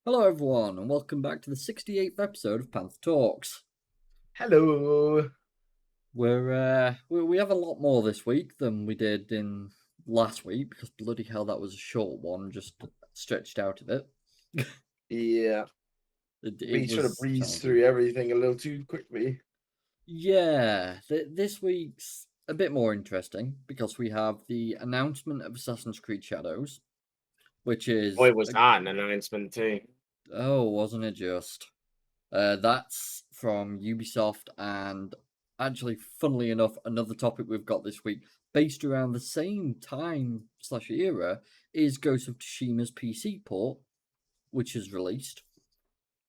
Hello, everyone, and welcome back to the 68th episode of PandTha Talks. Hello. We have a lot more this week than we did in last week because bloody hell, that was a short one, just stretched out of it. Yeah, It we sort of was breezed challenging. through everything a little too quickly. Yeah, this week's a bit more interesting because we have the announcement of Assassin's Creed Shadows, which is Boy, was that an announcement too. wasn't it just? That's from Ubisoft, and actually, funnily enough, another topic we've got this week, based around the same time/era, is Ghost of Tsushima's PC port, which is released.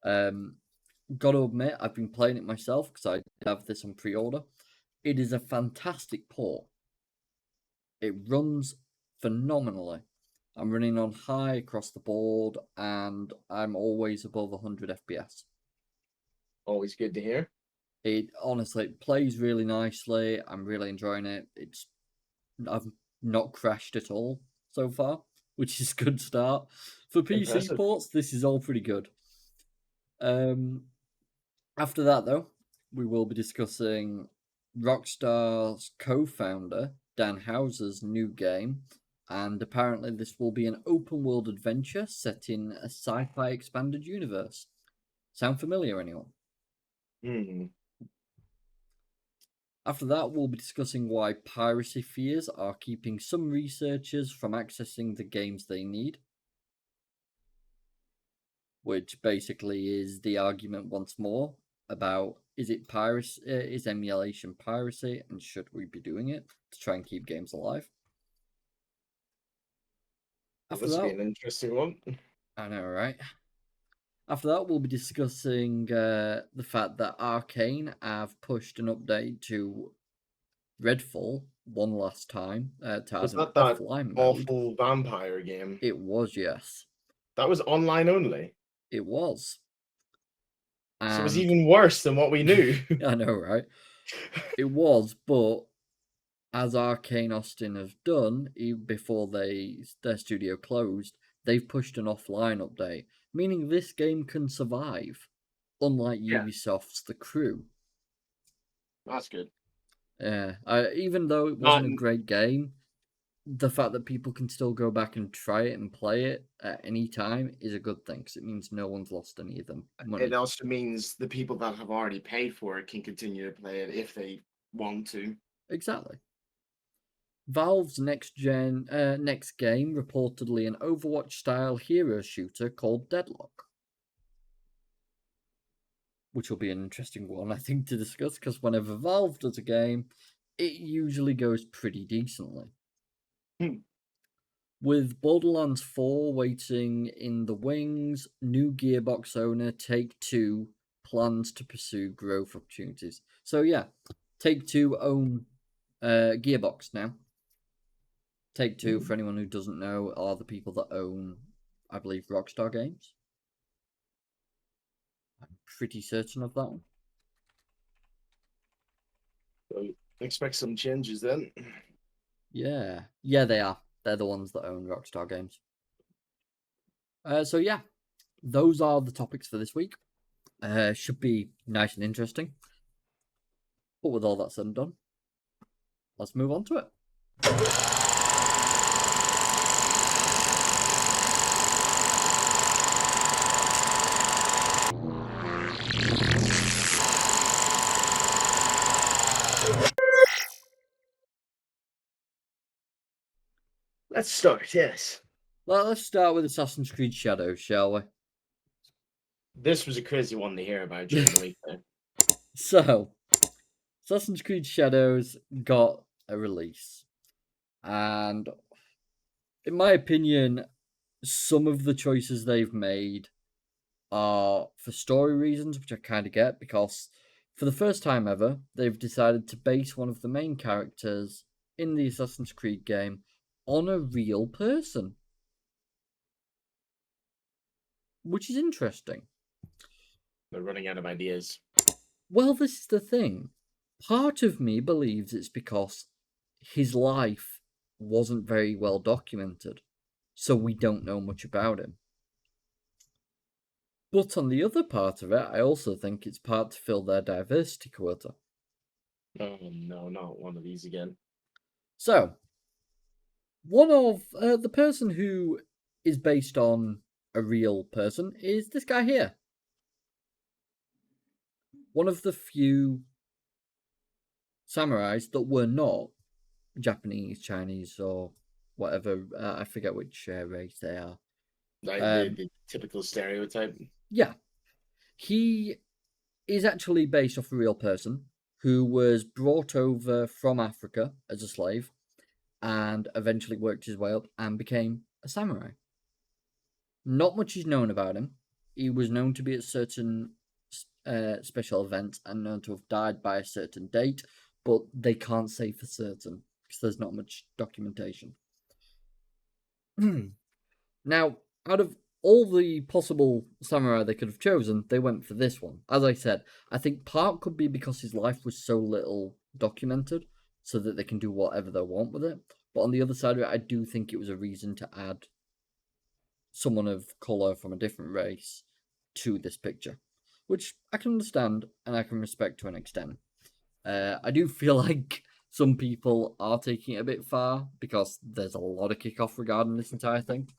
Gotta admit, I've been playing it myself because I have this on pre-order. It is a fantastic port. It runs phenomenally. I'm running on high across the board, and I'm always above 100 FPS. Always good to hear. It honestly plays really nicely. I'm really enjoying it. I've not crashed at all so far, which is a good start. For PC Impressive. ports, this is all pretty good. After that though, we will be discussing Rockstar's co-founder, Dan Houser's new game, and apparently this will be an open world adventure set in a sci-fi expanded universe. Sound familiar, anyone? After that, we'll be discussing why piracy fears are keeping some researchers from accessing the games they need. Which basically is the argument once more about is emulation piracy, and should we be doing it to try and keep games alive? After This will be that, an interesting one. I know, right? After that, we'll be discussing the fact that Arkane have pushed an update to Redfall one last time to Was add an that offline mode. awful vampire game? It was, yes. That was online only. It was. So it was And even worse than what we knew. I know, right? It was, but as Arkane Austin have done, even before their studio closed, they've pushed an offline update, meaning this game can survive, unlike Yeah. Ubisoft's The Crew. That's good. Even though it Not wasn't a great game, the fact that people can still go back and try it and play it at any time is a good thing because it means no one's lost any of them money. It also means the people that have already paid for it can continue to play it if they want to. Exactly. Valve's next game, reportedly an Overwatch-style hero shooter called Deadlock, which will be an interesting one, I think, to discuss, because whenever Valve does a game, it usually goes pretty decently. With Borderlands 4 waiting in the wings, new Gearbox owner Take-Two plans to pursue growth opportunities. So yeah, Take-Two own Gearbox now. Take-Two, for anyone who doesn't know, are the people that own, I believe, Rockstar Games. I'm pretty certain of that one. So expect some changes then. Yeah, they are. They're the ones that own Rockstar Games. So yeah, those are the topics for this week. Should be nice and interesting. But with all that said and done, let's move on to it. Let's start, yes. Let's start with Assassin's Creed Shadows, shall we? This was a crazy one to hear about during the week, though. So, Assassin's Creed Shadows got a release. And in my opinion, some of the choices they've made are for story reasons, which I kind of get, because for the first time ever, they've decided to base one of the main characters in the Assassin's Creed game on a real person. Which is interesting. They're running out of ideas. Well, this is the thing. Part of me believes it's because his life wasn't very well documented, so we don't know much about him. But on the other part of it, I also think it's part to fill their diversity quota. Oh no, not one of these again. So, one of the person who is based on a real person is this guy here. One of the few samurais that were not Japanese, Chinese, or whatever. I forget which race they are. Like the typical stereotype. Yeah. He is actually based off a real person who was brought over from Africa as a slave and eventually worked his way up and became a samurai. Not much is known about him. He was known to be at certain special events and known to have died by a certain date, but they can't say for certain because there's not much documentation. Now, out of all the possible samurai they could have chosen, they went for this one. As I said, I think part could be because his life was so little documented, so that they can do whatever they want with it. But on the other side of it, I do think it was a reason to add someone of colour from a different race to this picture, which I can understand and I can respect to an extent. I do feel like some people are taking it a bit far because there's a lot of kickoff regarding this entire thing.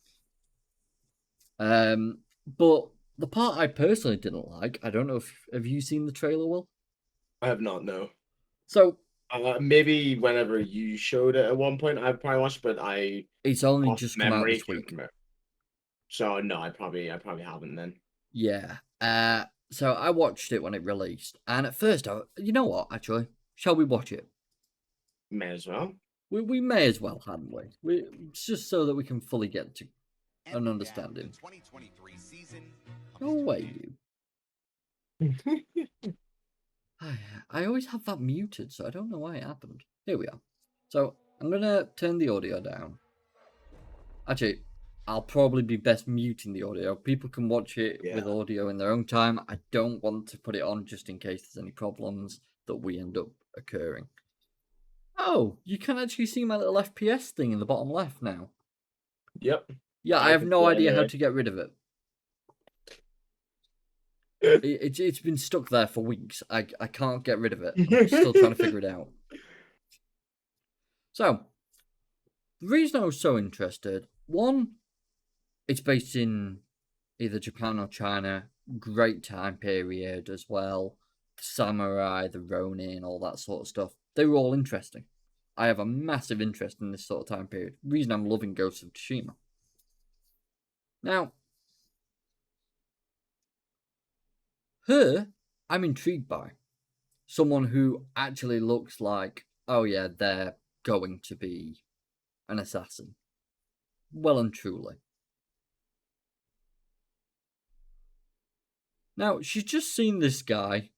But the part I personally didn't like, I don't know if have you seen the trailer, Will? I have not, no. So maybe whenever you showed it at one point, I probably watched, but it's only off just come out memory this week. So no, I probably haven't then. Yeah. So I watched it when it released, and at first, you know what? Actually, shall we watch it? May as well. We may as well, hadn't we? It's just so that we can fully get to an understanding. Go away, you. I always have that muted, so I don't know why it happened. Here we are. So I'm gonna turn the audio down. Actually, I'll probably be best muting the audio. People can watch it with audio in their own time. I don't want to put it on just in case there's any problems that we end up occurring. Oh, you can actually see my little FPS thing in the bottom left now. Yep. Yeah, I have no idea how to get rid of it. It's been stuck there for weeks. I can't get rid of it. I'm still trying to figure it out. So, the reason I was so interested, one, it's based in either Japan or China. Great time period as well. The samurai, the ronin, all that sort of stuff. They were all interesting. I have a massive interest in this sort of time period. Reason I'm loving Ghost of Tsushima. Now, her, I'm intrigued by. Someone who actually looks like, oh yeah, they're going to be an assassin. Well and truly. Now, she's just seen this guy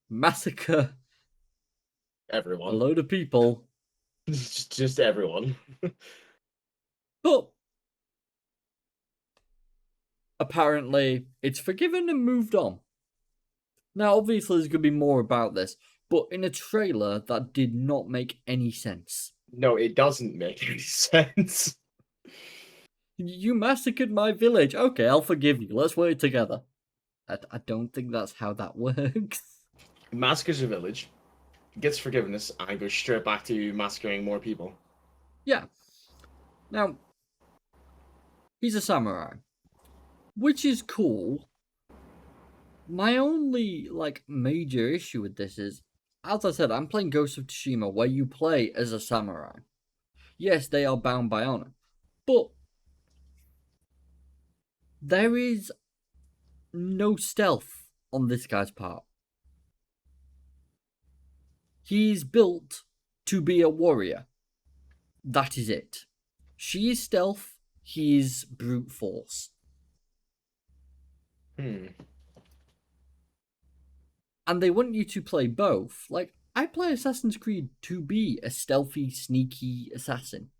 massacre everyone. a load of people. Just everyone. But apparently, it's forgiven and moved on. Now, obviously, there's going to be more about this, but in a trailer, that did not make any sense. No, it doesn't make any sense. You massacred my village. Okay, I'll forgive you. Let's work together. I don't think that's how that works. Massacres a village, gets forgiveness, and goes straight back to massacring more people. Yeah. Now, he's a samurai, which is cool. My only, major issue with this is, as I said, I'm playing Ghost of Tsushima, where you play as a samurai. Yes, they are bound by honor, but there is no stealth on this guy's part. He's built to be a warrior. That is it. She is stealth, he is brute force. And they want you to play both. Like, I play Assassin's Creed to be a stealthy, sneaky assassin.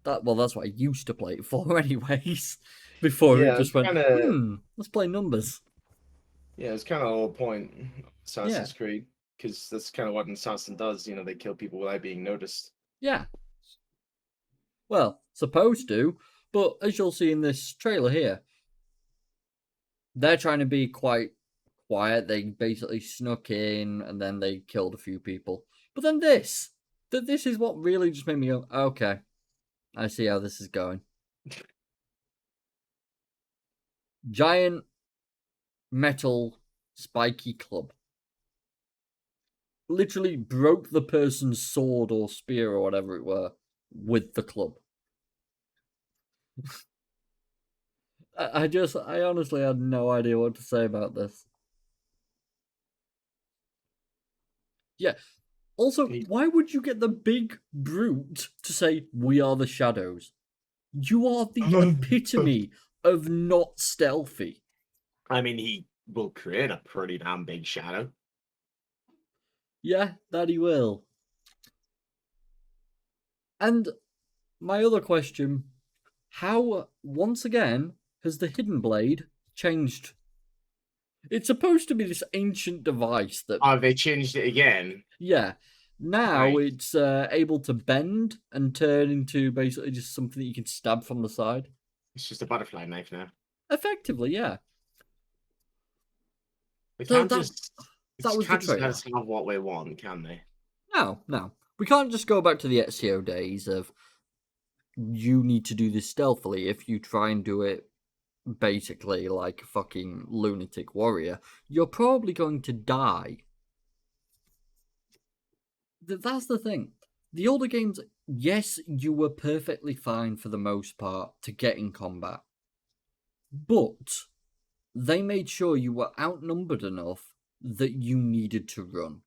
That's what I used to play it for anyways. Before it just went, let's play numbers. Yeah, it's kind of the whole point of Assassin's Creed. Because that's kind of what an assassin does. You know, they kill people without being noticed. Yeah. Well, supposed to. But as you'll see in this trailer here, They're trying to be quite quiet. They basically snuck in and then they killed a few people. But then this is what really just made me go, okay, I see how this is going. Giant metal spiky club. Literally broke the person's sword or spear or whatever it were with the club. I honestly had no idea what to say about this. Yeah. Also, why would you get the big brute to say, "We are the shadows"? You are the epitome of not stealthy. I mean, he will create a pretty damn big shadow. Yeah, that he will. And my other question, how, once again, has the hidden blade changed? It's supposed to be this ancient device that... Oh, they changed it again? Yeah. Now Right. it's able to bend and turn into basically just something that you can stab from the side. It's just a butterfly knife now. Effectively, yeah. They So can't just... that was the can't just let trailer. us have what we want, can they? No. We can't just go back to the Ezio days of you need to do this stealthily. If you try and do it basically like a fucking lunatic warrior, you're probably going to die. That's the thing. The older games, yes, you were perfectly fine for the most part to get in combat. But they made sure you were outnumbered enough that you needed to run.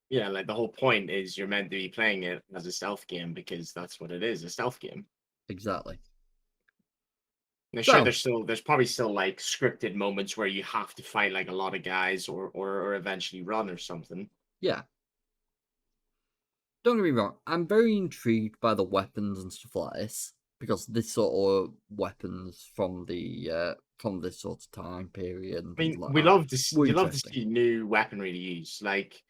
Yeah, like the whole point is you're meant to be playing it as a stealth game because that's what it is, a stealth game. Exactly. Now, sure, there's probably still like scripted moments where you have to fight like a lot of guys or eventually run or something. Yeah. Don't get me wrong, I'm very intrigued by the weapons and stuff like this because this sort of weapons from this sort of time period and I things mean, like that were you love to interesting. see new weaponry to use. Like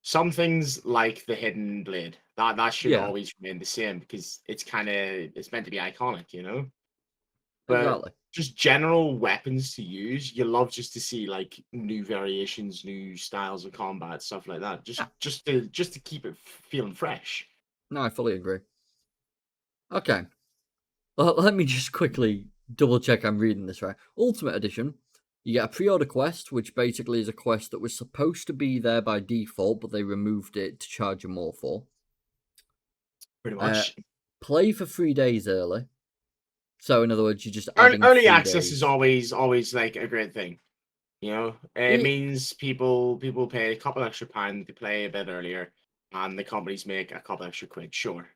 some things like the hidden blade. That should Yeah, always remain the same because it's meant to be iconic, you know? But exactly. just general weapons to use, you love just to see like new variations, new styles of combat, stuff like that. Yeah, Just to keep it feeling fresh. no, I fully agree. Okay, let me just quickly double check I'm reading this right. Ultimate Edition, you get a pre-order quest, which basically is a quest that was supposed to be there by default, but they removed it to charge you more for. Pretty much. Play for 3 days early. So in other words, you're just Early, adding early 3 access is days. always like a great thing. You know, it It, means people pay a couple extra pounds to play a bit earlier, and the companies make a couple extra quid. Sure.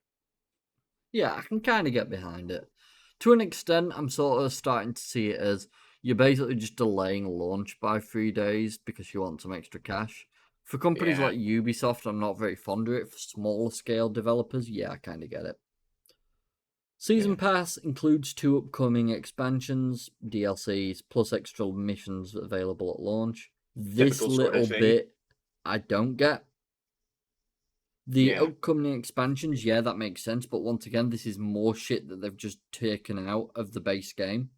yeah, I can kind of get behind it. To an extent, I'm sort of starting to see it as you're basically just delaying launch by 3 days because you want some extra cash. For companies Yeah. like Ubisoft, I'm not very fond of it. For smaller scale developers, yeah, I kind of get it. Season Yeah. Pass includes 2 upcoming expansions, DLCs, plus extra missions available at launch. This Typical sort of little thing. bit I don't get. The Yeah. upcoming expansions, yeah, that makes sense, but once again, this is more shit that they've just taken out of the base game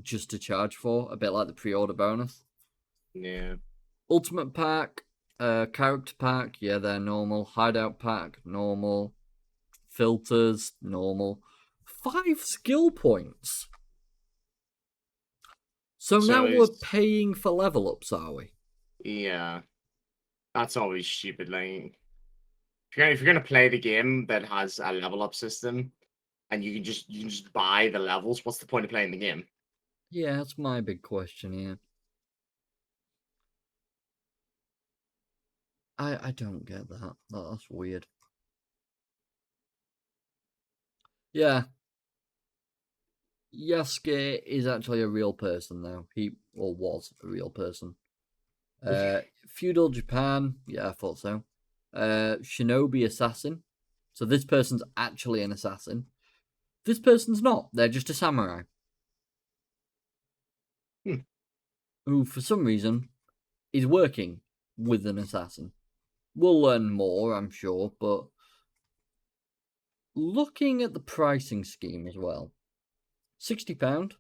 just to charge for, a bit like the pre-order bonus. Yeah. Ultimate Pack, Character Pack, yeah, they're normal. Hideout Pack, normal. Filters, normal. 5 skill points. So So now we're it's paying for level ups, are we? yeah. That's always stupid. Like if you're gonna play the game that has a level up system and you can just buy the levels, what's the point of playing the game? Yeah, that's my big question here. I don't get that. That's weird. Yeah, Yasuke is actually a real person now. He or was a real person. Feudal Japan, yeah, I thought so. Shinobi assassin. So this person's actually an assassin. This person's not. They're just a samurai Hmm. who, for some reason, is working with an assassin. We'll learn more, I'm sure, but looking at the pricing scheme as well, £60.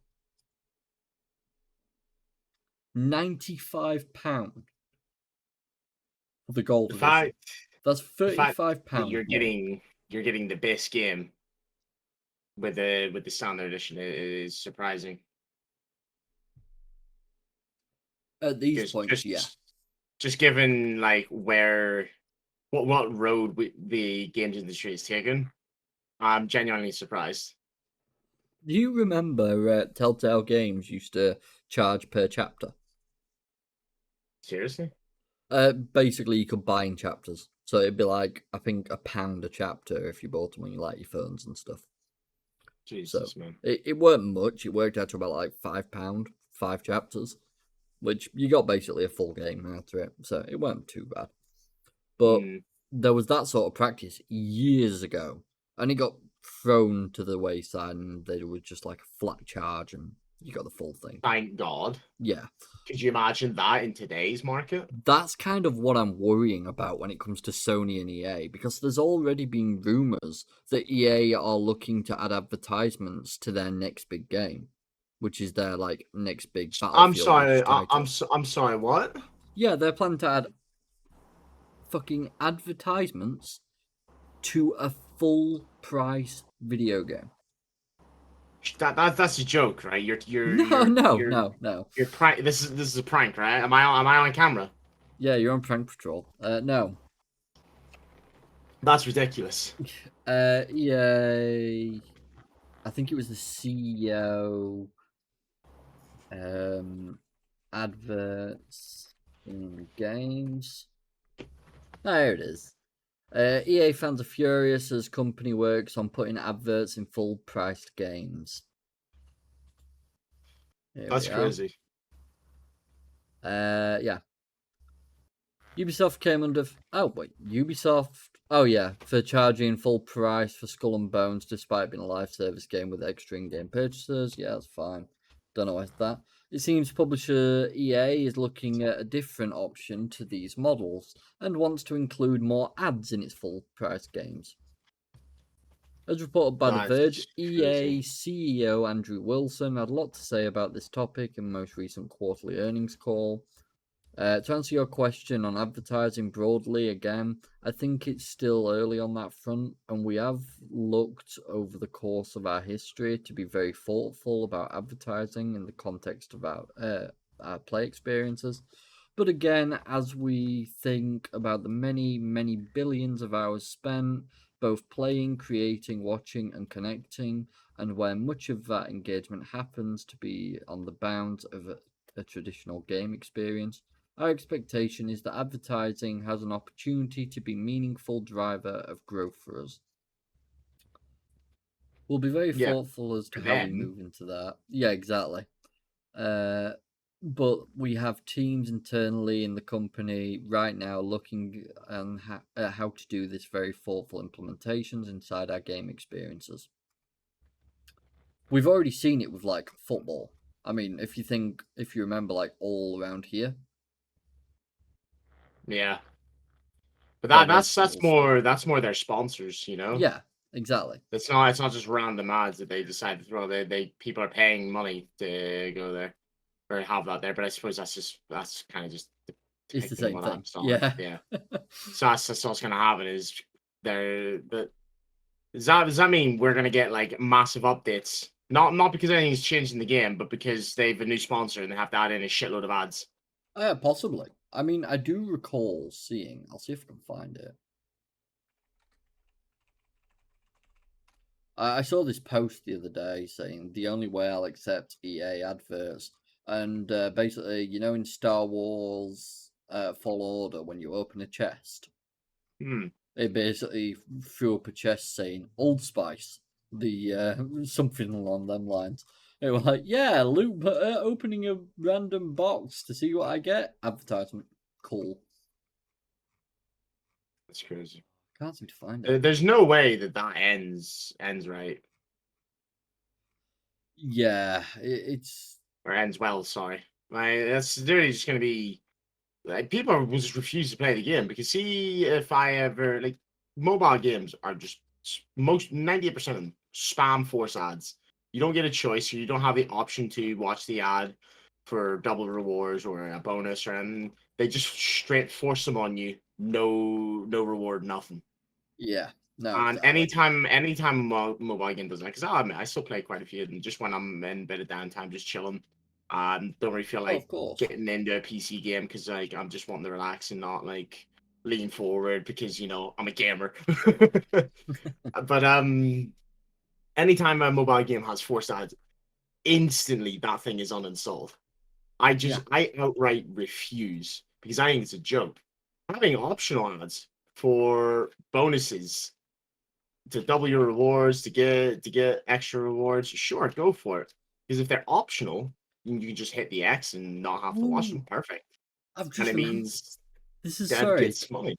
£95 for the gold The edition. fact, That's the fact that £35 more. you're getting the base game with the standard edition is surprising. At these Because points, yeah. just given like what road the games industry has taken, I'm genuinely surprised. Do you remember Telltale Games used to charge per chapter? Seriously? Basically, you could buy in chapters. So it'd be like, I think, £1 a chapter if you bought them on your, like, your phones and stuff. Jesus, So man. it weren't much. It worked out to about like £5, 5 chapters, which you got basically a full game out of it. So it weren't too bad. But Mm, there was that sort of practice years ago, and it got thrown to the wayside, and there was just like a flat charge, and you got the full thing. thank God. Yeah. Could you imagine that in today's market? That's kind of what I'm worrying about when it comes to Sony and EA, because there's already been rumors that EA are looking to add advertisements to their next big game, which is their like next big I'm Battlefield sorry. title. I'm sorry. What? Yeah, they're planning to add fucking advertisements to a full price video game. That's a joke, right? No. You're prank. This is a prank, right? Am I on camera? Yeah, you're on Prank Patrol. No. That's ridiculous. EA. I think it was the CEO. Adverts in games. There it is. EA fans are furious as company works on putting adverts in full-priced games. Here That's we are. crazy. Yeah. Ubisoft came under... Oh, wait. Ubisoft... Oh, yeah. For charging full price for Skull and Bones despite being a live service game with extra in-game purchases. Yeah, that's fine. Don't know why that. It seems publisher EA is looking at a different option to these models and wants to include more ads in its full-price games. As reported by The Verge, That's EA crazy. CEO Andrew Wilson had a lot to say about this topic in most recent quarterly earnings call. To answer your question on advertising broadly, again, I think it's still early on that front, and we have looked over the course of our history to be very thoughtful about advertising in the context of our play experiences. But again, as we think about the many, many billions of hours spent both playing, creating, watching, and connecting, and where much of that engagement happens to be on the bounds of a traditional game experience, our expectation is that advertising has an opportunity to be a meaningful driver of growth for us. We'll be very thoughtful as to how we move into that. Yeah, exactly. But we have teams internally in the company right now looking at how to do this very thoughtful implementations inside our game experiences. We've already seen it with like football. I mean, if you remember, like all around here. Yeah. But That that's more more their sponsors, you know? Yeah, exactly. It's not just random ads that they decide to throw. They people are paying money to go there or have that there. But I suppose that's kind of just It's the depicting same what thing. ads are. Yeah. Yeah. So that's what's gonna happen is they're the does that mean we're gonna get like massive updates? Not because anything's changed in the game, but because they have a new sponsor and they have to add in a shitload of ads. Possibly. I mean, I do recall seeing. I'll see if I can find it. I saw this post the other day saying the only way I'll accept EA adverts, and basically, in Star Wars Fallen Order, when you open a chest, they basically threw up a chest saying Old Spice, something along them lines. They were like, "Yeah, loot, opening a random box to see what I get." Advertisement, cool. That's crazy. Can't seem to find it. There's no way that ends right. Yeah, it's Or ends well. Sorry, that's literally just gonna be like people will just refuse to play the game because see if I ever like mobile games are just most 98% of them spam force ads. You don't get a choice, or you don't have the option to watch the ad. for double rewards or a bonus, and they just straight force them on you. No reward, nothing. Yeah. No, And exactly. anytime a mobile game does that, because I admit I still play quite a few of them, just when I'm in a bit of downtime, just chilling. Don't really feel Oh, like of course. getting into a PC game because like I'm just wanting to relax and not like lean forward because I'm a gamer. But anytime a mobile game has forced ads, instantly that thing is uninstalled. Yeah. I outright refuse because I think it's a joke. Having optional ads for bonuses to double your rewards to get extra rewards, sure, go for it. Because if they're optional, you can just hit the X and not have to watch Ooh, them. Perfect. I've And just it remembered. means This is dev sorry. gets money.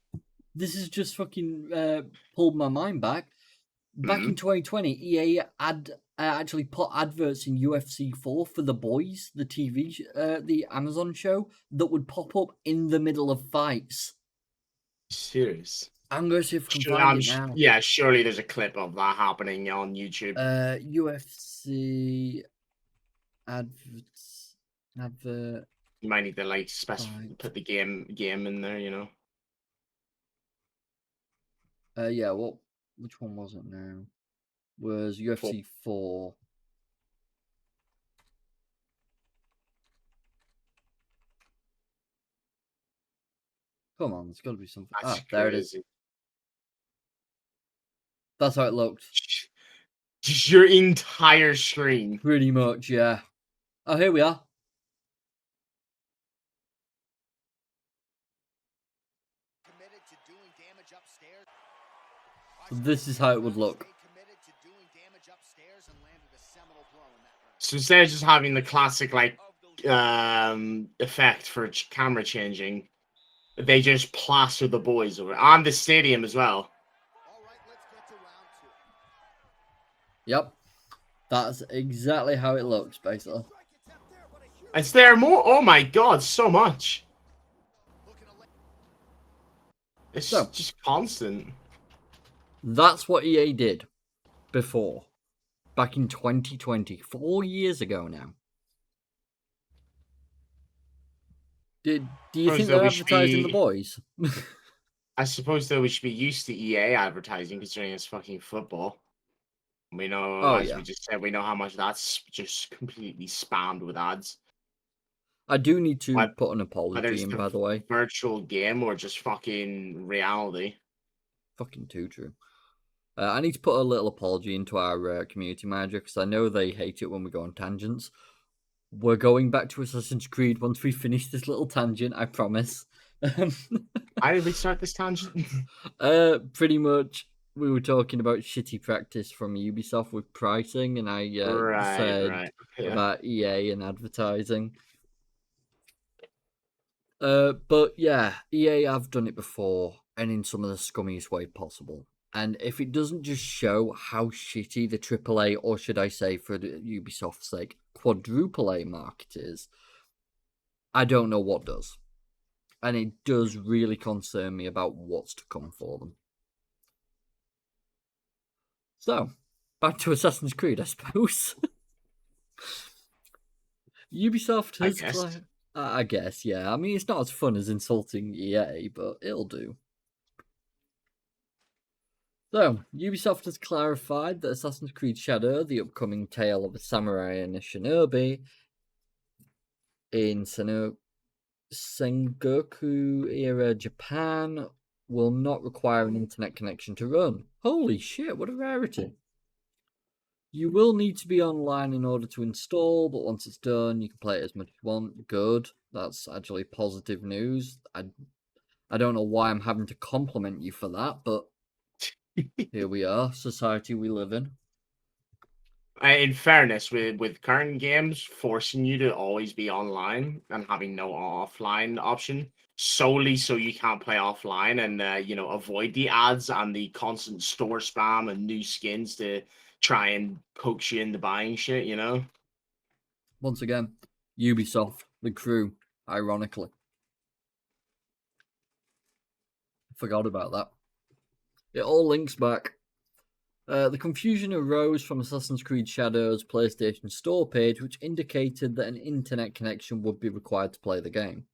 This is just fucking pulled my mind back. Back in Hmm. 2020, EA actually put adverts in UFC 4 for The Boys, the the Amazon show that would pop up in the middle of fights. Serious. I'm going to see if I can find it now. Yeah, surely there's a clip of that happening on YouTube. UFC adverts, advert You might need to like fight. put the game in there. Yeah. Which one was it now? Was For UFC 4? Come on, there's got to be something. that's Ah, there it is. crazy. That's how it looked. Just your entire screen. Pretty much, yeah. Oh, here we are. So this is how it would look. So instead of just having the classic like effect for camera changing, they just plaster the boys over on the stadium as well. Yep. That's exactly how it looks, basically. Is there more? Oh my god, so much. It's So, just constant. that's what EA did before. Back in 2020. 4 years ago now. Do you Suppose think though they're we should advertising The be. Boys? I suppose though we should be used to EA advertising considering it's fucking football. We know, Oh, as yeah. we just said, we know how much that's just completely spammed with ads. I do need to Whether put an apology it's in, the by the way. virtual game or just fucking reality. Fucking too true. I need to put a little apology into our community manager because I know they hate it when we go on tangents. We're going back to Assassin's Creed once we finish this little tangent, I promise. Why did we start this tangent? Pretty much, we were talking about shitty practice from Ubisoft with pricing, and I said Right. Yeah. about EA and advertising. But yeah, EA have done it before, and in some of the scummiest way possible. And if it doesn't just show how shitty the AAA, or should I say, for the Ubisoft's sake, quadruple A market is, I don't know what does. And it does really concern me about what's to come for them. So, back to Assassin's Creed, I suppose. Ubisoft I has guess. I guess, yeah. I mean, it's not as fun as insulting EA, but it'll do. So, Ubisoft has clarified that Assassin's Creed Shadow, the upcoming tale of a samurai and a shinobi in Sengoku-era Japan, will not require an internet connection to run. Holy shit, what a rarity. You will need to be online in order to install, but once it's done, you can play it as much as you want. Good. That's actually positive news. I don't know why I'm having to compliment you for that, but here we are, society we live in. In fairness, with current games forcing you to always be online and having no offline option solely so you can't play offline and avoid the ads and the constant store spam and new skins to try and coax you into buying shit. Once again, Ubisoft, the crew, ironically. Forgot about that. It all links back. The confusion arose from Assassin's Creed Shadows' PlayStation Store page, which indicated that an internet connection would be required to play the game.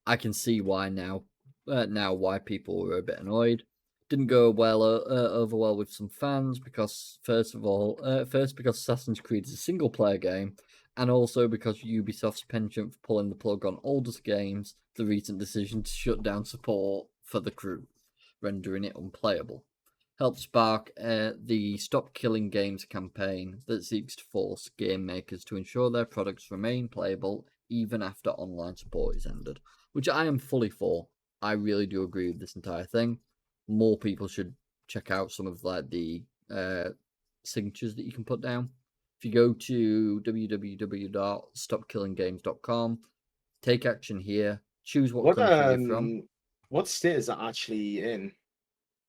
I can see why now why people were a bit annoyed. Didn't go well over well with some fans because first because Assassin's Creed is a single player game, and also because Ubisoft's penchant for pulling the plug on older games, the recent decision to shut down support for the crew, rendering it unplayable, helped spark the Stop Killing Games campaign that seeks to force game makers to ensure their products remain playable even after online support is ended, which I am fully for. I really do agree with this entire thing. More people should check out some of the signatures that you can put down. If you go to www.stopkillinggames.com, take action here, choose what country you're from. What state is that actually in?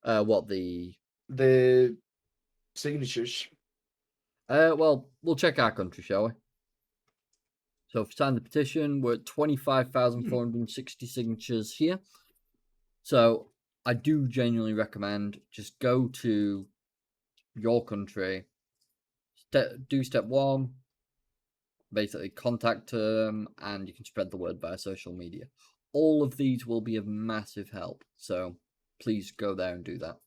What the signatures? Well, we'll check our country, shall we? So if you sign the petition, we're at 25,460 signatures here. So I do genuinely recommend just go to your country, do step one, basically contact them, and you can spread the word via social media. All of these will be of massive help. So please go there and do that.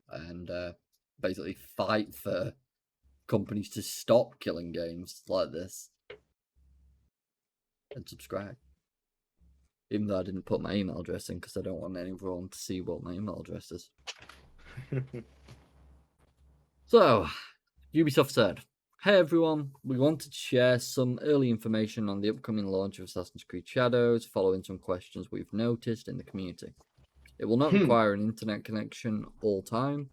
And basically fight for companies to stop killing games like this. And subscribe. Even though I didn't put my email address in because I don't want anyone to see what my email address is. So, Ubisoft said, "Hey everyone, we wanted to share some early information on the upcoming launch of Assassin's Creed Shadows, following some questions we've noticed in the community. It will not require an internet connection all time.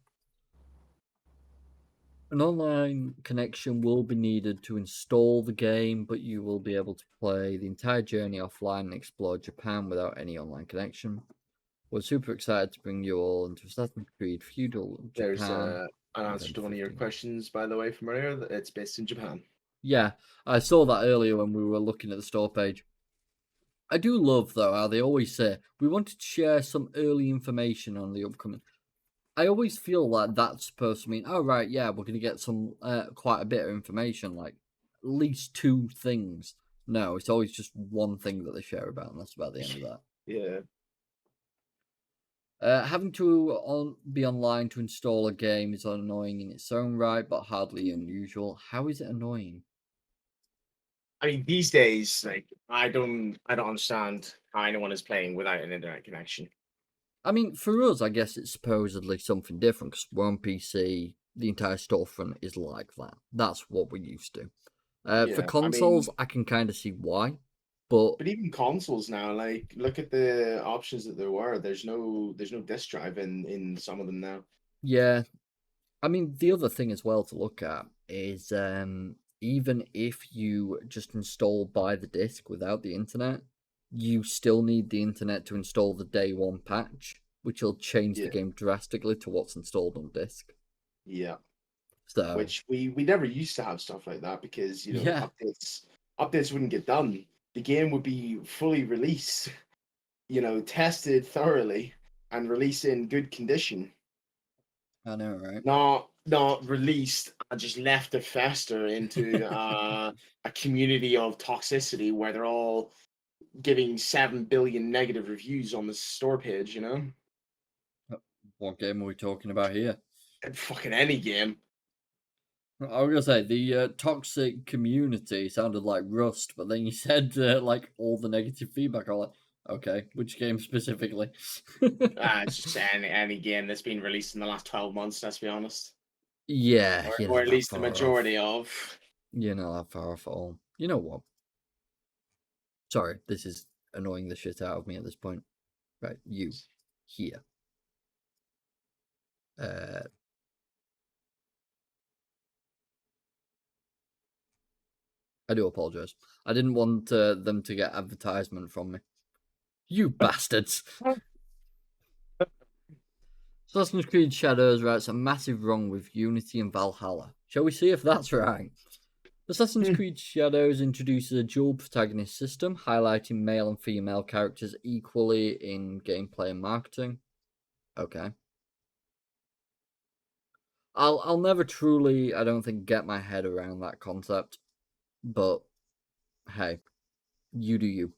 An online connection will be needed to install the game, but you will be able to play the entire journey offline and explore Japan without any online connection. We're super excited to bring you all into Assassin's Creed Feudal Japan." There's an answer to one of your questions, by the way, from earlier. It's based in Japan. Yeah, I saw that earlier when we were looking at the store page. I do love, though, how they always say, we wanted to share some early information on the upcoming. I always feel like that's supposed to mean, oh, right, yeah, we're going to get some quite a bit of information, like at least two things. No, it's always just one thing that they share about, and that's about the end of that. Yeah. Having to be online to install a game is annoying in its own right, but hardly unusual. How is it annoying? I mean, these days, like I don't understand how anyone is playing without an internet connection. I mean, for us, I guess it's supposedly something different because we're on PC. The entire storefront is like that. That's what we're used to. For consoles, I can kind of see why, but even consoles now, like look at the options that there were. There's no disk drive in some of them now. Yeah, I mean the other thing as well to look at is even if you just install by the disc without the internet, you still need the internet to install the day one patch, which will change the game drastically to what's installed on disc. Yeah. So, which we never used to have stuff like that because updates wouldn't get done. The game would be fully released, tested thoroughly and released in good condition. I know, right? Not released and just left to fester into a community of toxicity where they're all giving 7 billion negative reviews on the store page, What game are we talking about here? Fucking any game. I was gonna say the toxic community sounded like Rust, but then you said like all the negative feedback. I'm like, okay, which game specifically? It's just any game that's been released in the last 12 months. Let's be honest. Yeah, or at least the majority of. You're not that far off at all. You know what? Sorry, this is annoying the shit out of me at this point. Right, you here. I do apologize. I didn't want them to get advertisement from me. You bastards! Assassin's Creed Shadows writes a massive wrong with Unity and Valhalla. Shall we see if that's right? Assassin's Creed Shadows introduces a dual protagonist system, highlighting male and female characters equally in gameplay and marketing. Okay. I'll never truly, I don't think, get my head around that concept. But hey, you do you.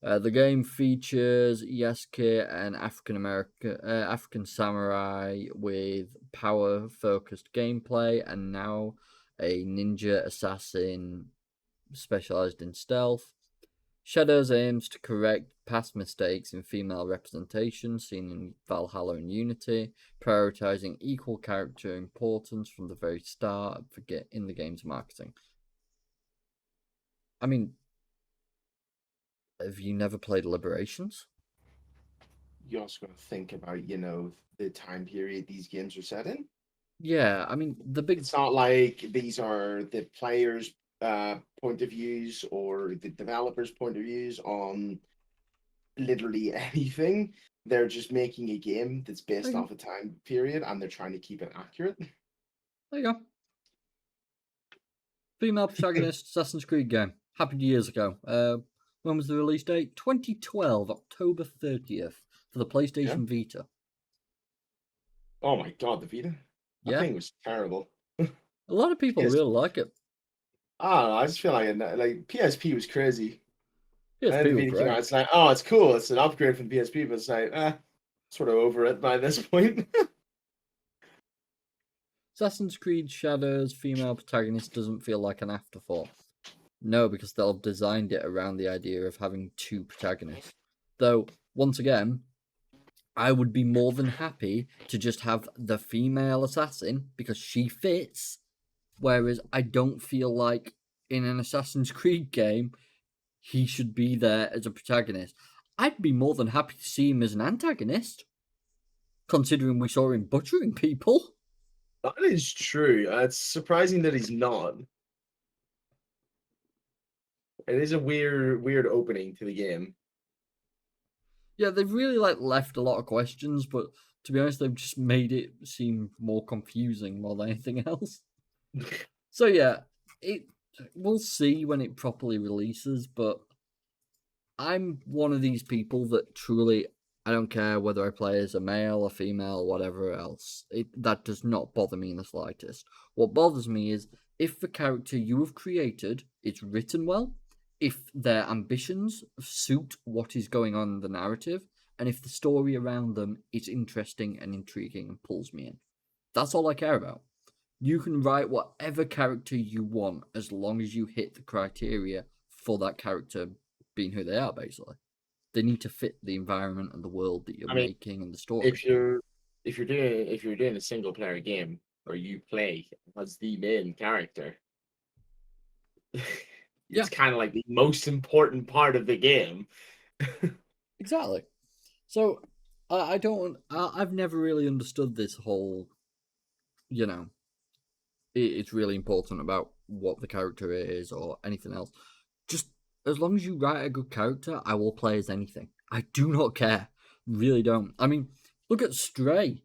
The game features yesteryear an African samurai with power-focused gameplay, and now a ninja assassin specialized in stealth. Shadows aims to correct past mistakes in female representation seen in Valhalla and Unity, prioritizing equal character importance from the very start in the game's marketing. I mean, have you never played Liberations? You also got to think about, the time period these games are set in. Yeah, I mean, the big... It's not like these are the players' point of views or the developers' point of views on literally anything. They're just making a game that's based off a time period, and they're trying to keep it accurate. There you go. Female protagonist Assassin's Creed game. Happened years ago. When was the release date? 2012, October 30th, for the PlayStation Vita. Oh my god, the Vita? That thing was terrible. A lot of people really like it. I don't know, I just feel like PSP was crazy. PSP And was the Vita came out, great. it's like, oh, it's cool. It's an upgrade from PSP, but it's like, sort of over it by this point. Assassin's Creed Shadows female protagonist doesn't feel like an afterthought. No, because they'll have designed it around the idea of having two protagonists. Though, once again, I would be more than happy to just have the female assassin because she fits. Whereas I don't feel like in an Assassin's Creed game he should be there as a protagonist. I'd be more than happy to see him as an antagonist, considering we saw him butchering people. That is true. It's surprising that he's not. It is a weird opening to the game. Yeah, they've really left a lot of questions, but to be honest, they've just made it seem more confusing more than anything else. So yeah, we'll see when it properly releases, but I'm one of these people that truly, I don't care whether I play as a male, a female, whatever else. That does not bother me in the slightest. What bothers me is if the character you have created is written well, if their ambitions suit what is going on in the narrative, and if the story around them is interesting and intriguing and pulls me in. That's all I care about. You can write whatever character you want as long as you hit the criteria for that character being who they are, basically. They need to fit the environment and the world that you're making and the story. If you're doing a single player game where you play as the main character, it's kind of like the most important part of the game. Exactly. So I've never really understood this whole, it's really important about what the character is or anything else. Just as long as you write a good character, I will play as anything. I do not care. Really don't. I mean, look at Stray.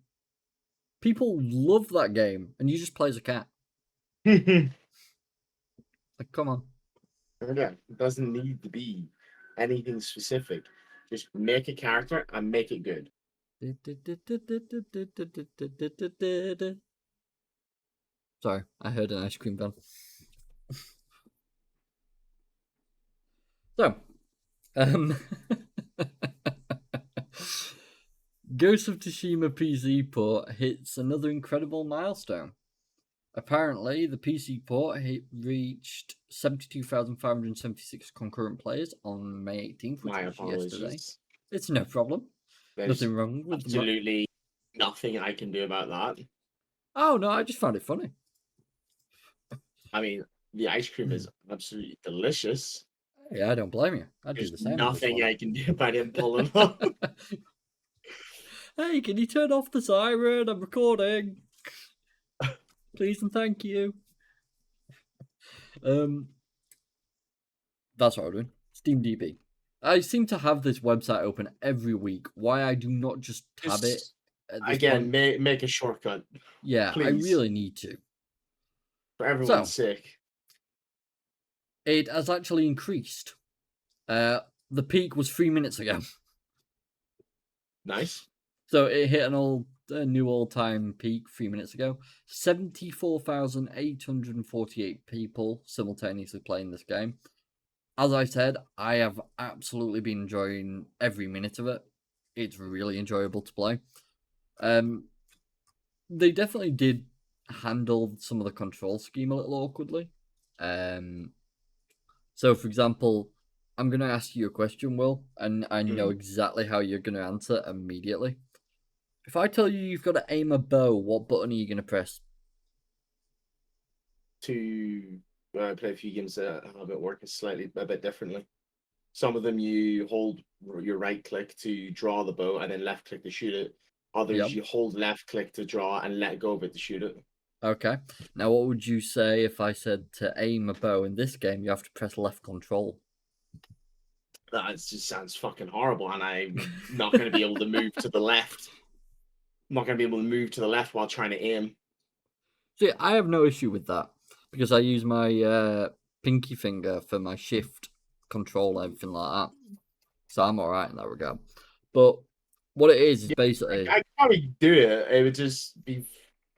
People love that game, and you just play as a cat. Like, come on. Again, it doesn't need to be anything specific. Just make a character and make it good. Sorry, I heard an ice cream van. So, Ghost of Tsushima PC port hits another incredible milestone. Apparently, the PC port reached 72,576 concurrent players on May 18th, which was yesterday. It's no problem. There's nothing wrong with absolutely nothing I can do about that. Oh, no, I just found it funny. I mean, the ice cream is absolutely delicious. Yeah, I don't blame you. I'd do the same. Nothing I can do about him pulling up. Hey, can you turn off the siren? I'm recording. Please and thank you. That's what I'm doing. SteamDB. I seem to have this website open every week. Why I do not just tab it? Again, make a shortcut. Yeah, please. I really need to. For everyone's sake. It has actually increased. The peak was 3 minutes ago. Nice. So it hit an a new all-time peak 3 minutes ago. 74,848 people simultaneously playing this game. As I said, I have absolutely been enjoying every minute of it. It's really enjoyable to play. They definitely did handle some of the control scheme a little awkwardly. So, for example, I'm going to ask you a question, Will, and I know exactly how you're going to answer immediately. If I tell you you've got to aim a bow, what button are you going to press? To play a few games that have it working a bit differently. Some of them you hold your right click to draw the bow and then left click to shoot it. Others Yep. you hold left click to draw and let go of it to shoot it. Okay. Now, what would you say if I said to aim a bow in this game, you have to press left control? That just sounds fucking horrible, and I'm not going to be able to move to the left. I'm not going to be able to move to the left while trying to aim. See, I have no issue with that because I use my pinky finger for my shift control, everything like that. So I'm alright in that regard. But what it is basically... I could probably do it. It would just be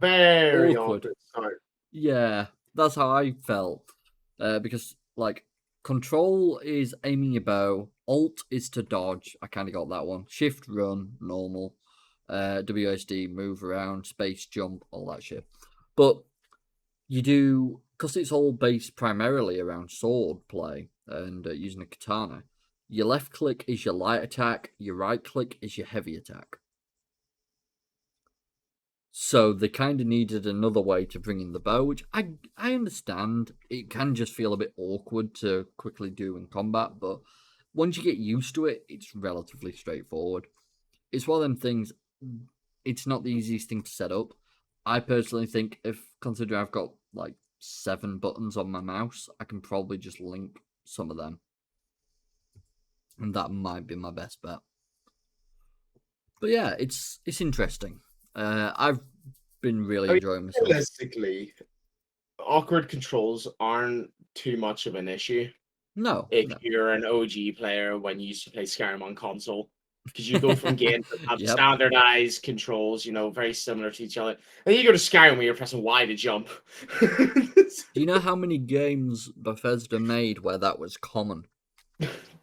very awkward to start. Yeah, that's how I felt. Because, like, control is aiming your bow, alt is to dodge. I kind of got that one. Shift, run, normal. WSD, move around, space, jump, all that shit. But you do, because it's all based primarily around sword play and using a katana, your left click is your light attack, your right click is your heavy attack. So they kind of needed another way to bring in the bow, which I understand. It can just feel a bit awkward to quickly do in combat, but once you get used to it, it's relatively straightforward. It's one of them things, it's not the easiest thing to set up. I personally think considering I've got like 7 buttons on my mouse, I can probably just link some of them. And that might be my best bet. But yeah, it's interesting. I've been really enjoying myself. Realistically, awkward controls aren't too much of an issue. No. If you're an OG player when you used to play Skyrim on console, because you go from games that have standardized controls, very similar to each other, and you go to Skyrim where you're pressing Y to jump. Do you know how many games Bethesda made where that was common?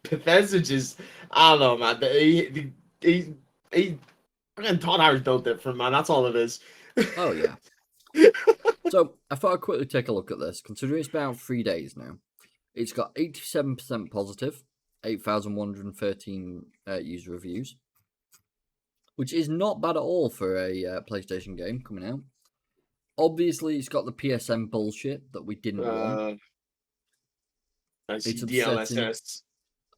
Bethesda just, I don't know, man. He fucking Todd Howard built it for man. That's all it is. Oh yeah. So I thought I'd quickly take a look at this. Considering it's been out 3 days now, it's got 87% positive, 8,113 user reviews, which is not bad at all for a PlayStation game coming out. Obviously, it's got the PSN bullshit that we didn't want. I see DLSS.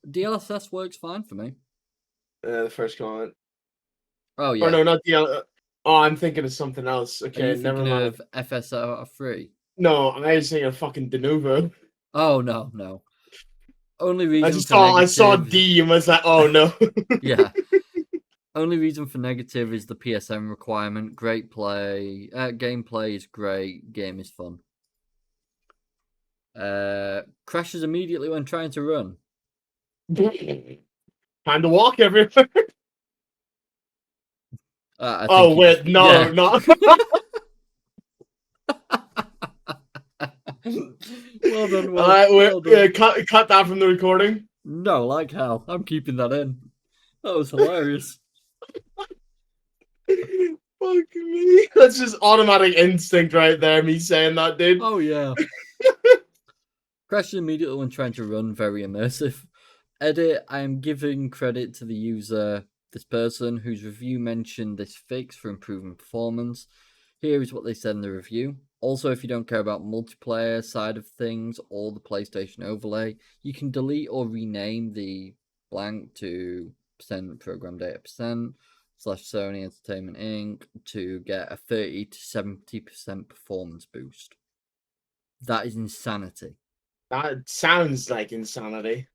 DLSS works fine for me. The first comment. Oh yeah. Or no, not DL. Oh, I'm thinking of something else. Okay, never mind. Of FSR3? No, I was thinking of fucking Denuvo. Oh no. Only reason I saw D and was like, oh no. Yeah. Only reason for negative is the PSN requirement. Great play. Gameplay is great. Game is fun. Crashes immediately when trying to run. Time to walk everywhere. No. Well done, Will. Cut that from the recording. No, like hell. I'm keeping that in. That was hilarious. Fuck me. That's just automatic instinct right there, me saying that, dude. Oh, yeah. Crashes immediately when trying to run, very immersive. Edit, I am giving credit to the user, this person, whose review mentioned this fix for improving performance. Here is what they said in the review. Also, if you don't care about multiplayer side of things or the PlayStation overlay, you can delete or rename the blank to %program data %/Sony Entertainment Inc. to get a 30 to 70% performance boost. That is insanity. That sounds like insanity.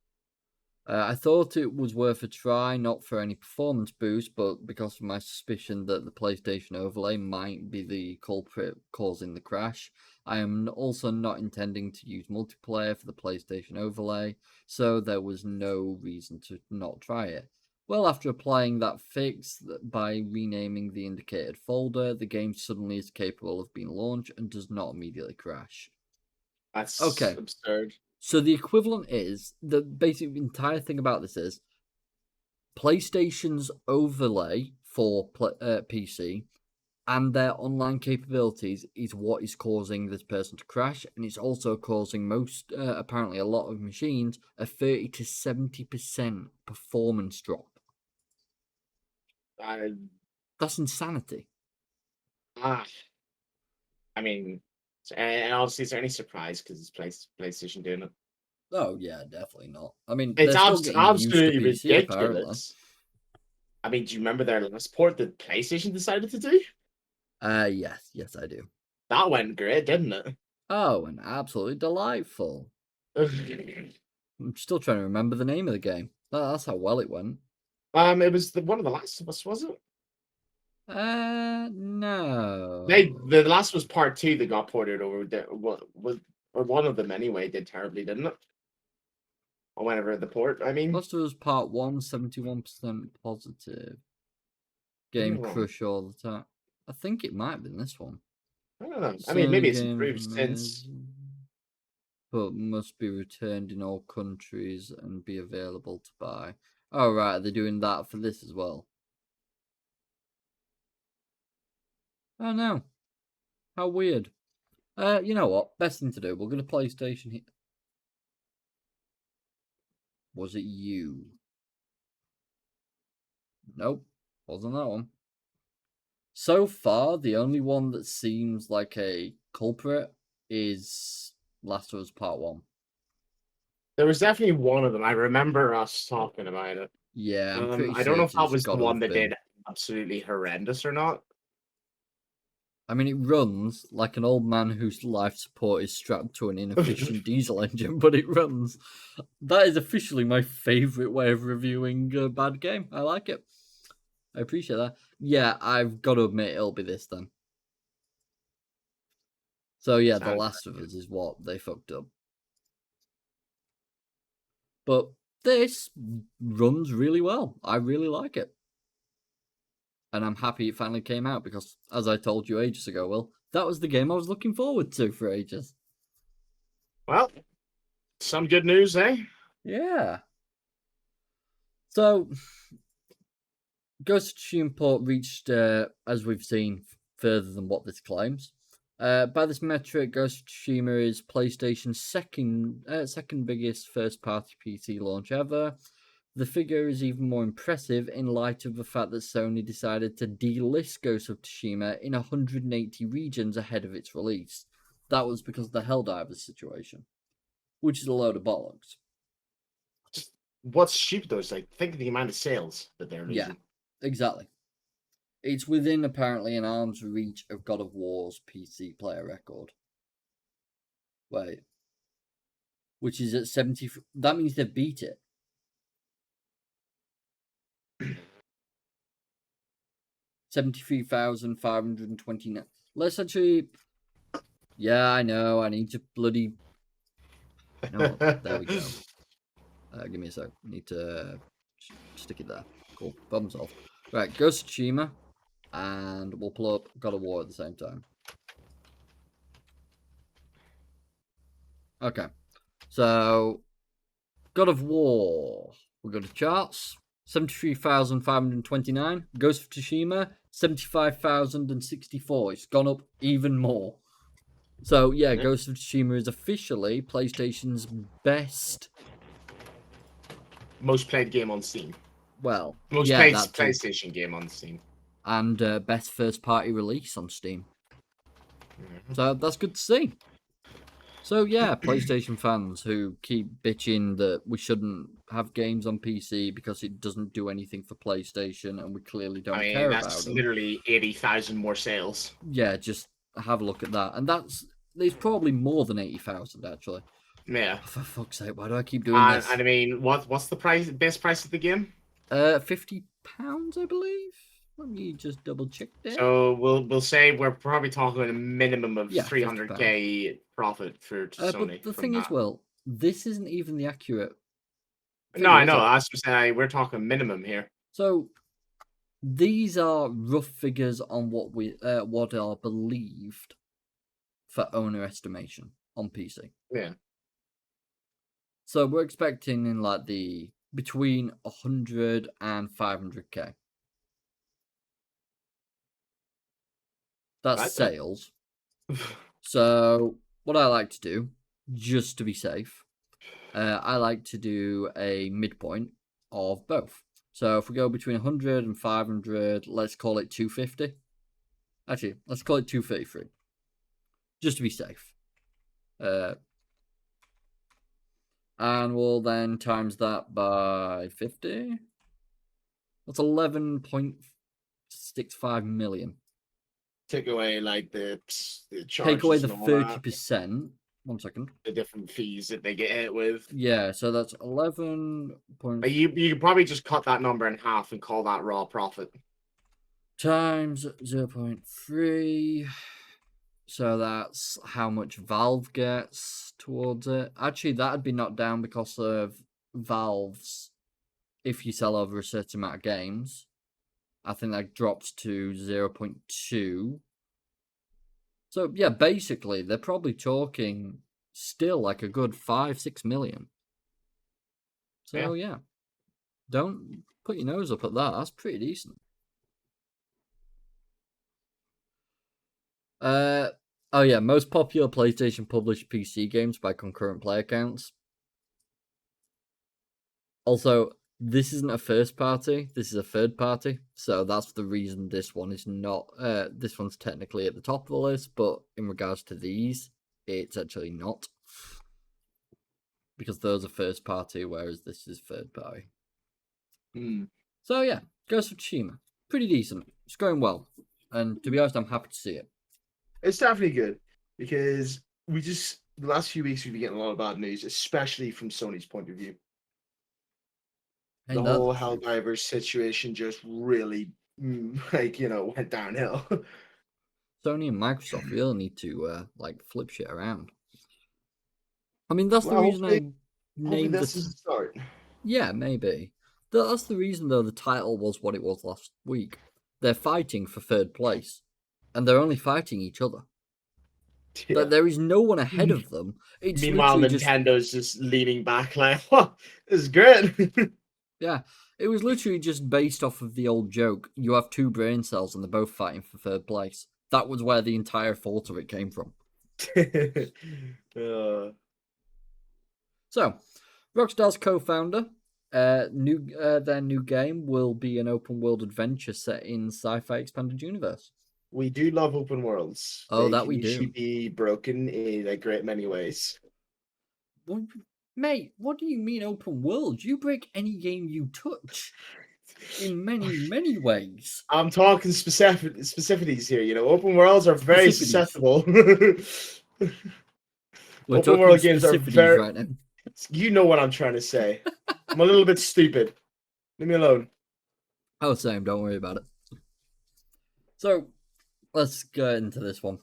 I thought it was worth a try, not for any performance boost, but because of my suspicion that the PlayStation overlay might be the culprit causing the crash. I am also not intending to use multiplayer for the PlayStation overlay, so there was no reason to not try it. Well, after applying that fix by renaming the indicated folder, the game suddenly is capable of being launched and does not immediately crash. That's Okay, absurd. so the equivalent is the basic entire thing about this is PlayStation's overlay for PC and their online capabilities is what is causing this person to crash, and it's also causing apparently a lot of machines, a 30 to 70% performance drop. I, That's insanity. ah, I mean, and obviously, is there any surprise because it's PlayStation doing it? Oh yeah, definitely not. I mean, It's they're still getting used to absolutely PC apparently. ridiculous. I mean, do you remember their last port that PlayStation decided to do? Yes, I do. That went great, didn't it? Oh, and absolutely delightful. I'm still trying to remember the name of the game. That's how well it went. It was one of the Last of Us, was it? No. The last was part 2 that got ported over. Or one of them anyway did terribly, didn't it? Or whenever the port, I mean. Last of Us Part 1, 71% positive. Game crush all the time. I think it might have been this one. I don't know. I mean, Sony maybe it's game improved since. but must be returned in all countries and be available to buy. Oh, right, they're doing that for this as well. Oh, no. How weird. You know what? Best thing to do. We're going to PlayStation here. Was it you? Nope. Wasn't that one. So far, the only one that seems like a culprit is Last of Us Part 1. There was definitely one of them. I remember us talking about it. Yeah, I'm pretty I don't know if certain that it's was the got to one have that been. did absolutely horrendous or not. I mean, it runs like an old man whose life support is strapped to an inefficient diesel engine, but it runs. That is officially my favourite way of reviewing a bad game. I like it. I appreciate that. Yeah, I've got to admit it'll be this then. So yeah, The Sounds Last of Us is what they fucked up. But this runs really well. I really like it. And I'm happy it finally came out because, as I told you ages ago, Will, that was the game I was looking forward to for ages. well, some good news, eh? Yeah. So, Ghost of Tsushima port reached, as we've seen, further than what this claims. By this metric, Ghost of Tsushima is PlayStation's second biggest first-party PC launch ever. The figure is even more impressive in light of the fact that Sony decided to delist Ghost of Tsushima in 180 regions ahead of its release. That was because of the Helldivers situation, which is a load of bollocks. What's stupid though is like think of the amount of sales that they're losing. Yeah, exactly. It's within apparently an arm's reach of God of War's PC player record. Wait. Which is at 70. That means they've beat it. 73,529. Let's actually. Yeah, I know. I need to bloody. No, there we go. Give me a sec. I need to stick it there. Cool. Problem solved. Right, Ghost of Tsushima, and we'll pull up God of War at the same time. Okay. So, God of War. We'll go to charts. 73,529. Ghost of Tsushima, 75,064. It's gone up even more. So, yeah, Ghost of Tsushima is officially PlayStation's best... most played game on Steam. Well, most yeah, played that's PlayStation game on Steam. And best first-party release on Steam. So, that's good to see. So yeah, PlayStation fans who keep bitching that we shouldn't have games on PC because it doesn't do anything for PlayStation and we clearly don't care about them. That's literally 80,000 more sales. Yeah, just have a look at that. And there's probably more than 80,000 actually. Yeah. Oh, for fuck's sake, why do I keep doing this? And I mean, what's the best price of the game? £50, I believe. Let me just double check there. So we'll say we're probably talking a minimum of 300k profit for Sony. But the thing is, well, this isn't even the accurate. No, I know. I was saying we're talking minimum here. So these are rough figures on what are believed for owner estimation on PC. Yeah. So we're expecting in like the between 100 and 500k. That's Right. sales. So what I like to do, just to be safe, I like to do a midpoint of both. So if we go between 100 and 500, let's call it 250. Actually, let's call it 233. Just to be safe. And we'll then times that by 50. That's 11.65 million. Take away like the charges. Take away the and all that, 30%. 1 second. the different fees that they get hit with. Yeah, so that's 11. But you could probably just cut that number in half and call that raw profit. Times 0.3. So that's how much Valve gets towards it. Actually, that'd be knocked down because of Valve's. If you sell over a certain amount of games, I think that drops to 0.2. So yeah, basically they're probably talking still like a good 5-6 million. So yeah, don't put your nose up at that. That's pretty decent. Oh yeah, most popular PlayStation published PC games by concurrent player counts. Also, this isn't a first party, this is a third party, so that's the reason this one is not, this one's technically at the top of the list, but in regards to these, it's actually not. Because those are first party, whereas this is third party. So yeah, Ghost of Tsushima, pretty decent. It's going well, and to be honest, I'm happy to see it. It's definitely good because the last few weeks we've been getting a lot of bad news, especially from Sony's point of view. The whole Helldivers situation just really, went downhill. Sony and Microsoft really need to flip shit around. I mean, that's the reason I named this is the start. Yeah, maybe. That's the reason, though, the title was what it was last week. They're fighting for third place, and they're only fighting each other. Yeah. There is no one ahead of them. It's Meanwhile, Nintendo's just leaning back like, "What? This is great." Yeah, it was literally just based off of the old joke. You have two brain cells, and they're both fighting for third place. That was where the entire thought of it came from. So, Rockstar's co-founder, their new game will be an open-world adventure set in sci-fi expanded universe. We do love open worlds. Oh, that we do. They should be broken in a great many ways. Mate, what do you mean open world? You break any game you touch in many, many ways. I'm talking specificities here. Open worlds are very susceptible. Open world games are very... right now. You know what I'm trying to say. I'm a little bit stupid. Leave me alone. Oh, same. Don't worry about it. So, let's get into this one.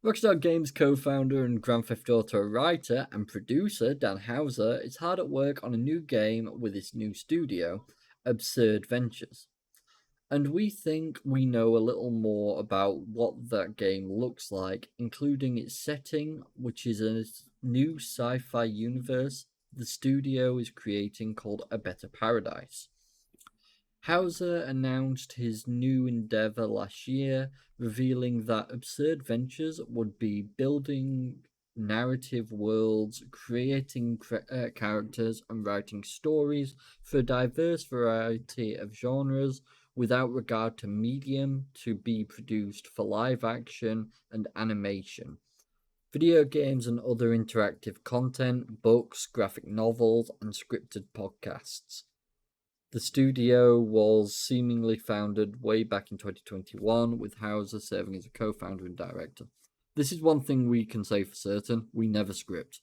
Rockstar Games co-founder and Grand Theft Auto writer and producer Dan Houser is hard at work on a new game with his new studio, Absurd Ventures. And we think we know a little more about what that game looks like, including its setting, which is a new sci-fi universe the studio is creating called A Better Paradise. Houser announced his new endeavor last year, revealing that Absurd Ventures would be building narrative worlds, creating characters, and writing stories for a diverse variety of genres without regard to medium to be produced for live action and animation, video games and other interactive content, books, graphic novels, and scripted podcasts. The studio was seemingly founded way back in 2021, with Houser serving as a co-founder and director. This is one thing we can say for certain. We never script.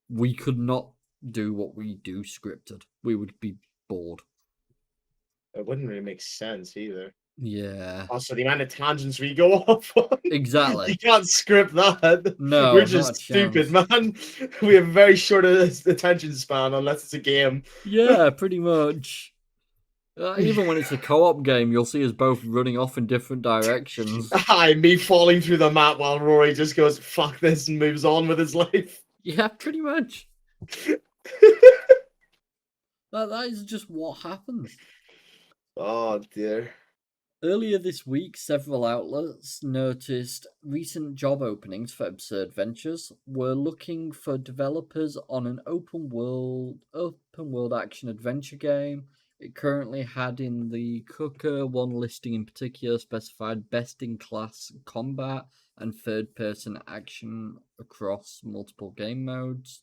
We could not do what we do scripted. We would be bored. It wouldn't really make sense either. Yeah. Also, the amount of tangents we go off on. Exactly. You can't script that. No, we're just stupid, man. We have a very short attention span unless it's a game. Yeah, pretty much. Even when it's a co-op game, you'll see us both running off in different directions. Hi, me falling through the map while Rory just goes, fuck this, and moves on with his life. Yeah, pretty much. That is just what happens. Oh, dear. Earlier this week, several outlets noticed recent job openings for Absurd Ventures were looking for developers on an open world action adventure game. It currently had in the cooker one listing in particular specified best in class combat and third person action across multiple game modes,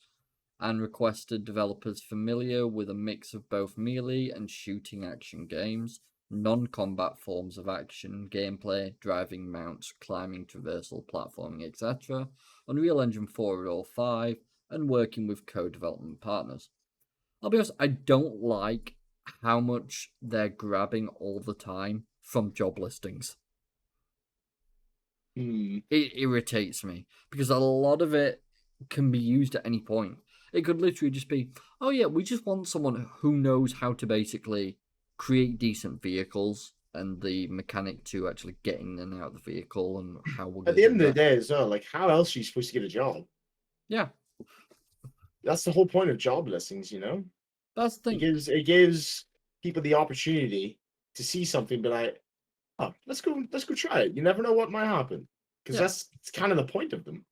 and requested developers familiar with a mix of both melee and shooting action games, non-combat forms of action, gameplay, driving mounts, climbing, traversal, platforming, etc., Unreal Engine 4 or 5, and working with co-development partners. I'll be honest, I don't like how much they're grabbing all the time from job listings. It irritates me, because a lot of it can be used at any point. It could literally just be, oh yeah, we just want someone who knows how to basically create decent vehicles and the mechanic to actually get in and out of the vehicle and how we're At going the to end do of the that. day as well, like, how else are you supposed to get a job? Yeah, That's the whole point of job listings, you know? that's the thing. It gives people the opportunity to see something, be like, oh, let's go try it. You never know what might happen. Because Yeah. that's kind of the point of them.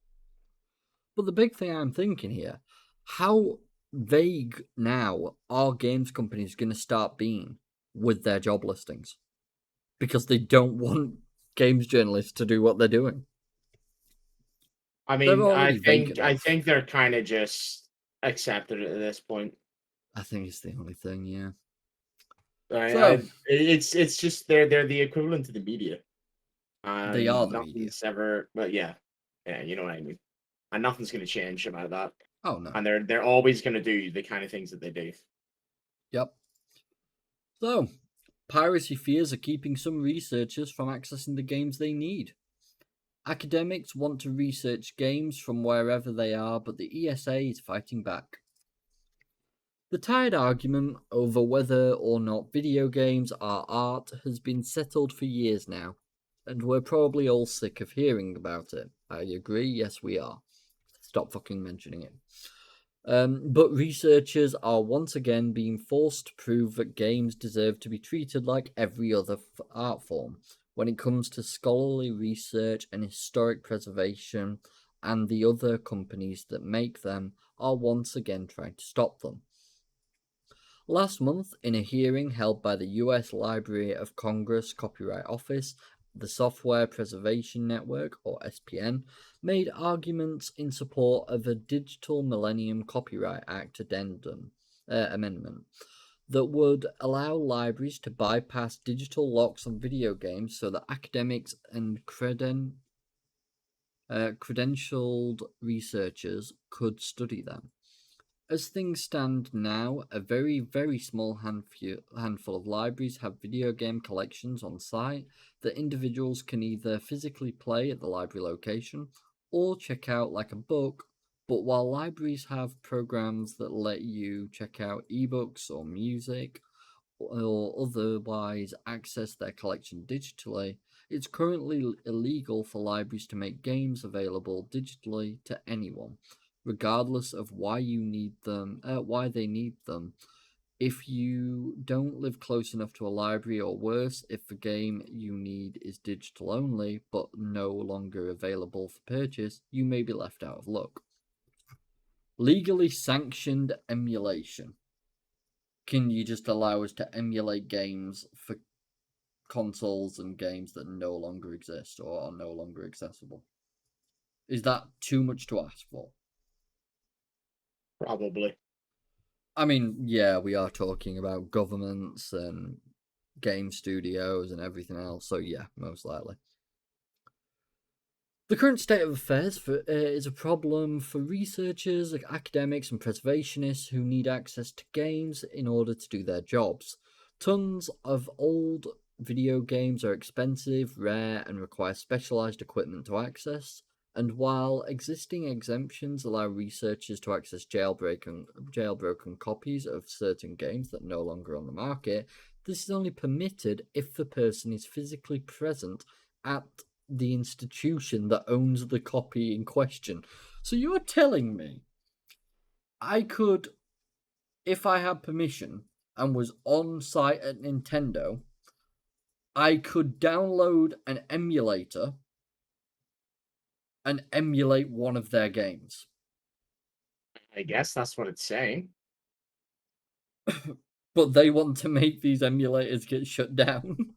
But the big thing I'm thinking here, how vague now are games companies going to start being with their job listings? Because they don't want games journalists to do what they're doing. I They're mean, already vague I enough. think they're kind of just accepted it at this point. I think it's the only thing, yeah. It's just they're the equivalent to the media. They are the media. Nothing's ever, but yeah, you know what I mean. And nothing's going to change about that. Oh no. And they're always going to do the kind of things that they do. Yep. So, piracy fears are keeping some researchers from accessing the games they need. Academics want to research games from wherever they are, but the ESA is fighting back. The tired argument over whether or not video games are art has been settled for years now, and we're probably all sick of hearing about it. I agree, yes we are. Stop fucking mentioning it. But researchers are once again being forced to prove that games deserve to be treated like every other art form when it comes to scholarly research and historic preservation, and the other companies that make them are once again trying to stop them. Last month, in a hearing held by the US Library of Congress Copyright Office, the Software Preservation Network, or SPN, made arguments in support of a Digital Millennium Copyright Act amendment that would allow libraries to bypass digital locks on video games so that academics and credentialed researchers could study them. As things stand now, a very, very small handful of libraries have video game collections on site that individuals can either physically play at the library location or check out like a book. But while libraries have programs that let you check out ebooks or music or otherwise access their collection digitally, it's currently illegal for libraries to make games available digitally to anyone, regardless of why they need them. If you don't live close enough to a library, or worse, if the game you need is digital only but no longer available for purchase, you may be left out of luck. Legally sanctioned emulation. Can you just allow us to emulate games for consoles and games that no longer exist or are no longer accessible? Is that too much to ask for? Probably. I mean, yeah, we are talking about governments and game studios and everything else, so yeah, most likely. The current state of affairs is a problem for researchers, academics, and preservationists who need access to games in order to do their jobs. Tons of old video games are expensive, rare, and require specialized equipment to access, And while existing exemptions allow researchers to access jailbroken copies of certain games that are no longer on the market, this is only permitted if the person is physically present at the institution that owns the copy in question. So you're telling me I could, if I had permission and was on site at Nintendo, I could download an emulator and emulate one of their games. I guess that's what it's saying. But they want to make these emulators get shut down.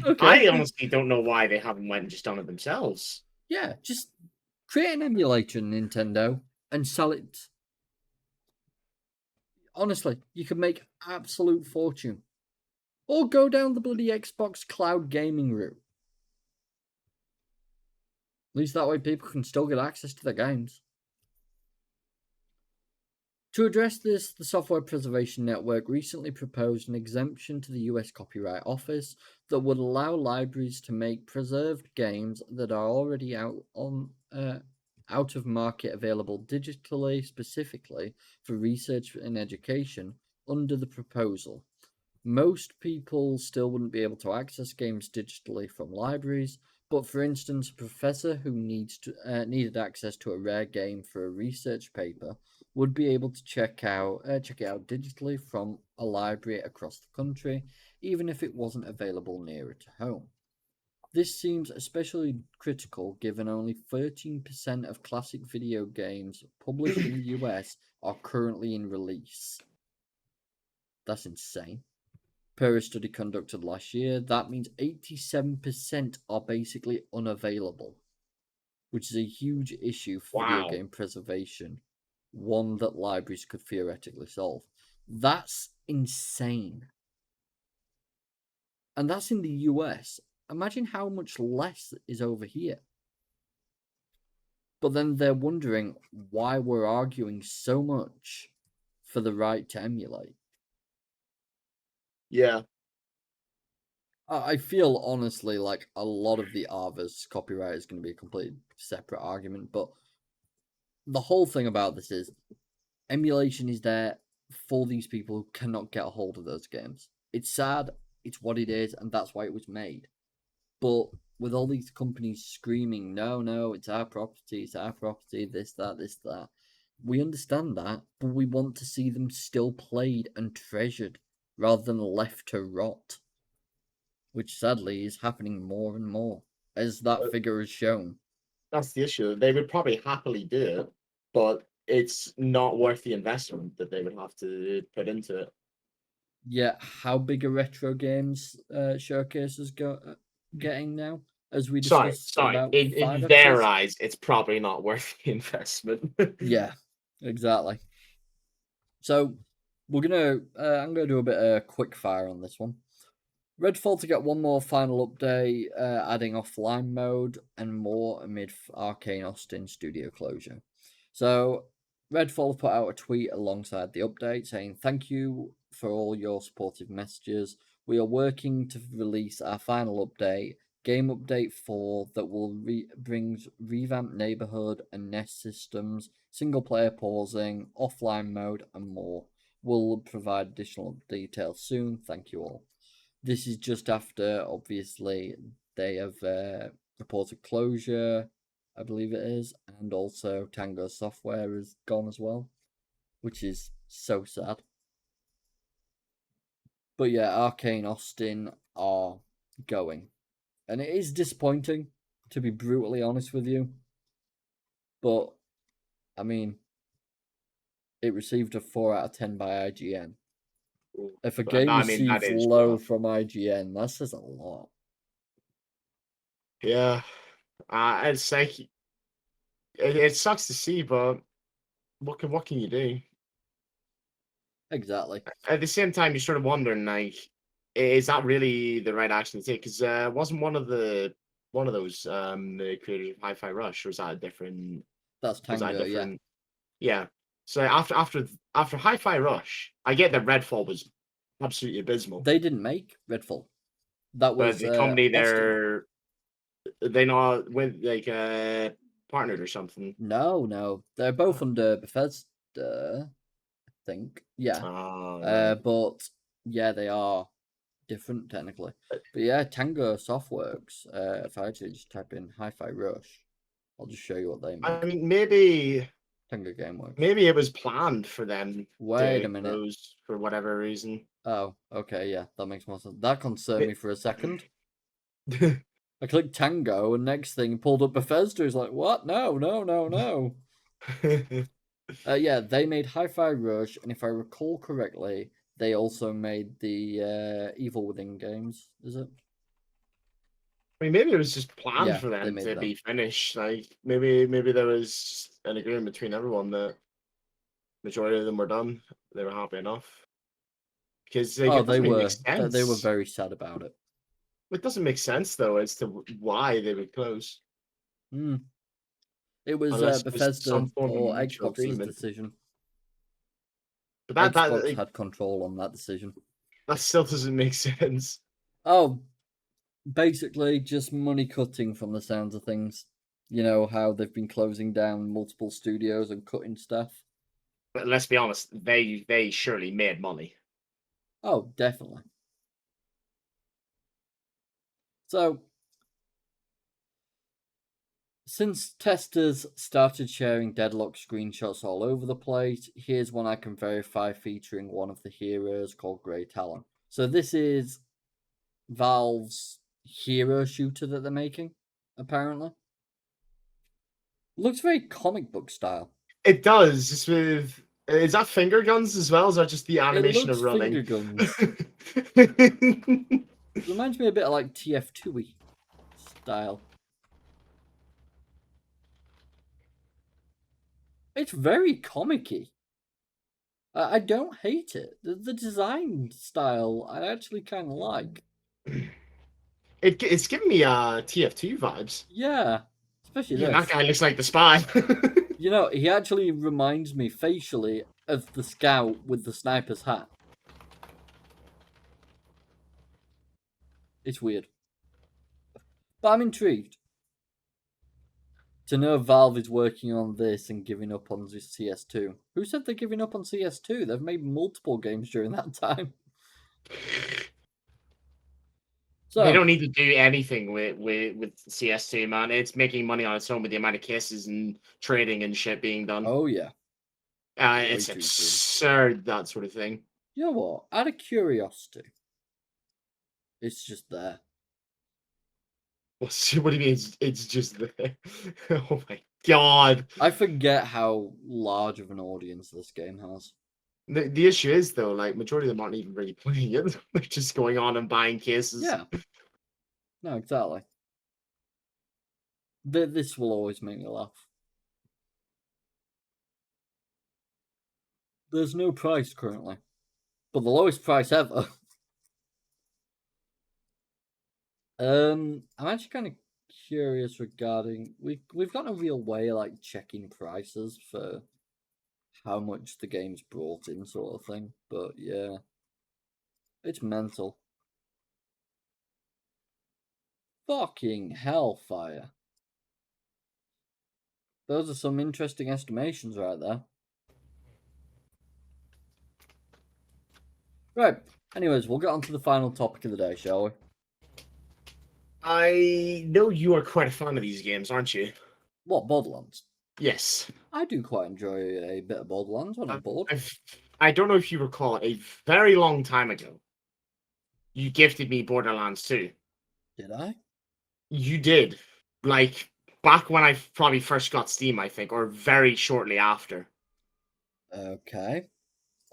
Okay. I honestly don't know why they haven't went and just done it themselves. Yeah, just create an emulator in Nintendo and sell it. Honestly, you could make absolute fortune. Or go down the bloody Xbox cloud gaming route. At least that way people can still get access to their games. To address this, the Software Preservation Network recently proposed an exemption to the US Copyright Office that would allow libraries to make preserved games that are already out of market available digitally, specifically for research and education under the proposal. Most people still wouldn't be able to access games digitally from libraries, but for instance, a professor who needed access to a rare game for a research paper would be able to check it out digitally from a library across the country, even if it wasn't available nearer to home. This seems especially critical given only 13% of classic video games published in the US are currently in release. That's insane. Per a study conducted last year, that means 87% are basically unavailable, which is a huge issue for video game preservation, one that libraries could theoretically solve. That's insane. And that's in the US. Imagine how much less is over here. But then they're wondering why we're arguing so much for the right to emulate. Yeah. I feel honestly like a lot of the Arva's copyright is going to be a completely separate argument, but the whole thing about this is emulation is there for these people who cannot get a hold of those games. It's sad, it's what it is, and that's why it was made. But with all these companies screaming, no, it's our property, this, that, we understand that, but we want to see them still played and treasured rather than left to rot. Which sadly is happening more and more, as that figure has shown. That's the issue. They would probably happily do it, but it's not worth the investment that they would have to put into it. Yeah, how big a retro games showcase is getting now? As we discussed, in their eyes, it's probably not worth the investment. Yeah, exactly. So I'm gonna do a bit of quick fire on this one. Redfall to get one more final update, adding offline mode and more amid Arkane Austin studio closure. So, Redfall put out a tweet alongside the update saying, "Thank you for all your supportive messages. We are working to release our final update, Game Update 4, that will brings revamped neighborhood and nest systems, single player pausing, offline mode, and more. We'll provide additional details soon. Thank you all." This is just after, obviously, they have reported closure, I believe it is, and also Tango Software is gone as well, which is so sad. But yeah, Arkane Austin are going. And it is disappointing, to be brutally honest with you. But, I mean, it received a 4 out of 10 by IGN. If a game receives low from IGN, that says a lot. Yeah. It's like it sucks to see, but what can you do? Exactly. At the same time, you're sort of wondering, like, is that really the right action to take? Because wasn't one of those the creators of Hi-Fi Rush, or was that a different? That's Tango, yeah. Yeah. So after Hi-Fi Rush, I get that Redfall was absolutely abysmal. They didn't make Redfall. That was the company Austin. they not with like partnered or something? No, they're both under Bethesda, I think. Yeah, Right. but yeah, they are different technically. But yeah, Tango Softworks. If I actually just type in Hi-Fi Rush, I'll just show you what they I make. mean, maybe Tango Gameworks. it was planned for them Wait to a minute. close for whatever reason. Oh, okay, yeah, that makes more sense. That concerned May- me for a second. I clicked Tango, and next thing pulled up Bethesda. Is like, what? No. Yeah, they made Hi-Fi Rush, and if I recall correctly, they also made the Evil Within games. Is it? I mean, maybe it was just planned Yeah, for they them made to them. be finished. Like maybe there was an agreement between everyone that majority of them were done. They were happy enough because like, Oh, it doesn't really make They were sense. very sad about it. It doesn't make sense though as to why they would close Hmm. It was unless there's Bethesda some form of or mutual Xbox's agreement. decision. But Xbox like, had control on that decision. that still doesn't make sense. Oh, basically just money cutting from the sounds of things. You know how they've been closing down multiple studios and cutting staff. But let's be honest, they surely made money. Oh, definitely. So, since testers started sharing Deadlock screenshots all over the place, here's one I can verify featuring one of the heroes called Grey Talon. So this is Valve's hero shooter that they're making, apparently. Looks very comic book style. It does, just with is that finger guns as well? Or is that just the animation It of looks finger running? guns. Reminds me a bit of like TF2-y style. It's very comic-y. I don't hate it. The design style I actually kind of like. It's giving me TF2 vibes. Yeah, especially Yeah, that this. guy looks like the spy. You know, he actually reminds me facially of the scout with the sniper's hat. It's weird. But I'm intrigued to know Valve is working on this and giving up on CS2. Who said they're giving up on CS2? They've made multiple games during that time. They So, don't need to do anything with CS2, man. It's making money on its own with the amount of cases and trading and shit being done. oh yeah. It's too true. absurd, that sort of thing. You know what? Out of curiosity, it's just there. What do you mean? It's just there. Oh my god. I forget how large of an audience this game has. The issue is though, like majority of them aren't even really playing it. They're just going on and buying cases. Yeah. No, exactly. This will always make me laugh. There's no price currently, but the lowest price ever. I'm actually kind of curious regarding we've got a real way of like checking prices for how much the game's brought in, sort of thing. But yeah, it's mental. Fucking hellfire. Those are some interesting estimations right there. Right. Anyways, we'll get on to the final topic of the day, shall we? I know you are quite a fan of these games, aren't you? What, Borderlands? Yes. I do quite enjoy a bit of Borderlands when I'm bored. I don't know if you recall, a very long time ago, you gifted me Borderlands 2. Did I? You did. Like, back when I probably first got Steam, I think, or very shortly after. Okay.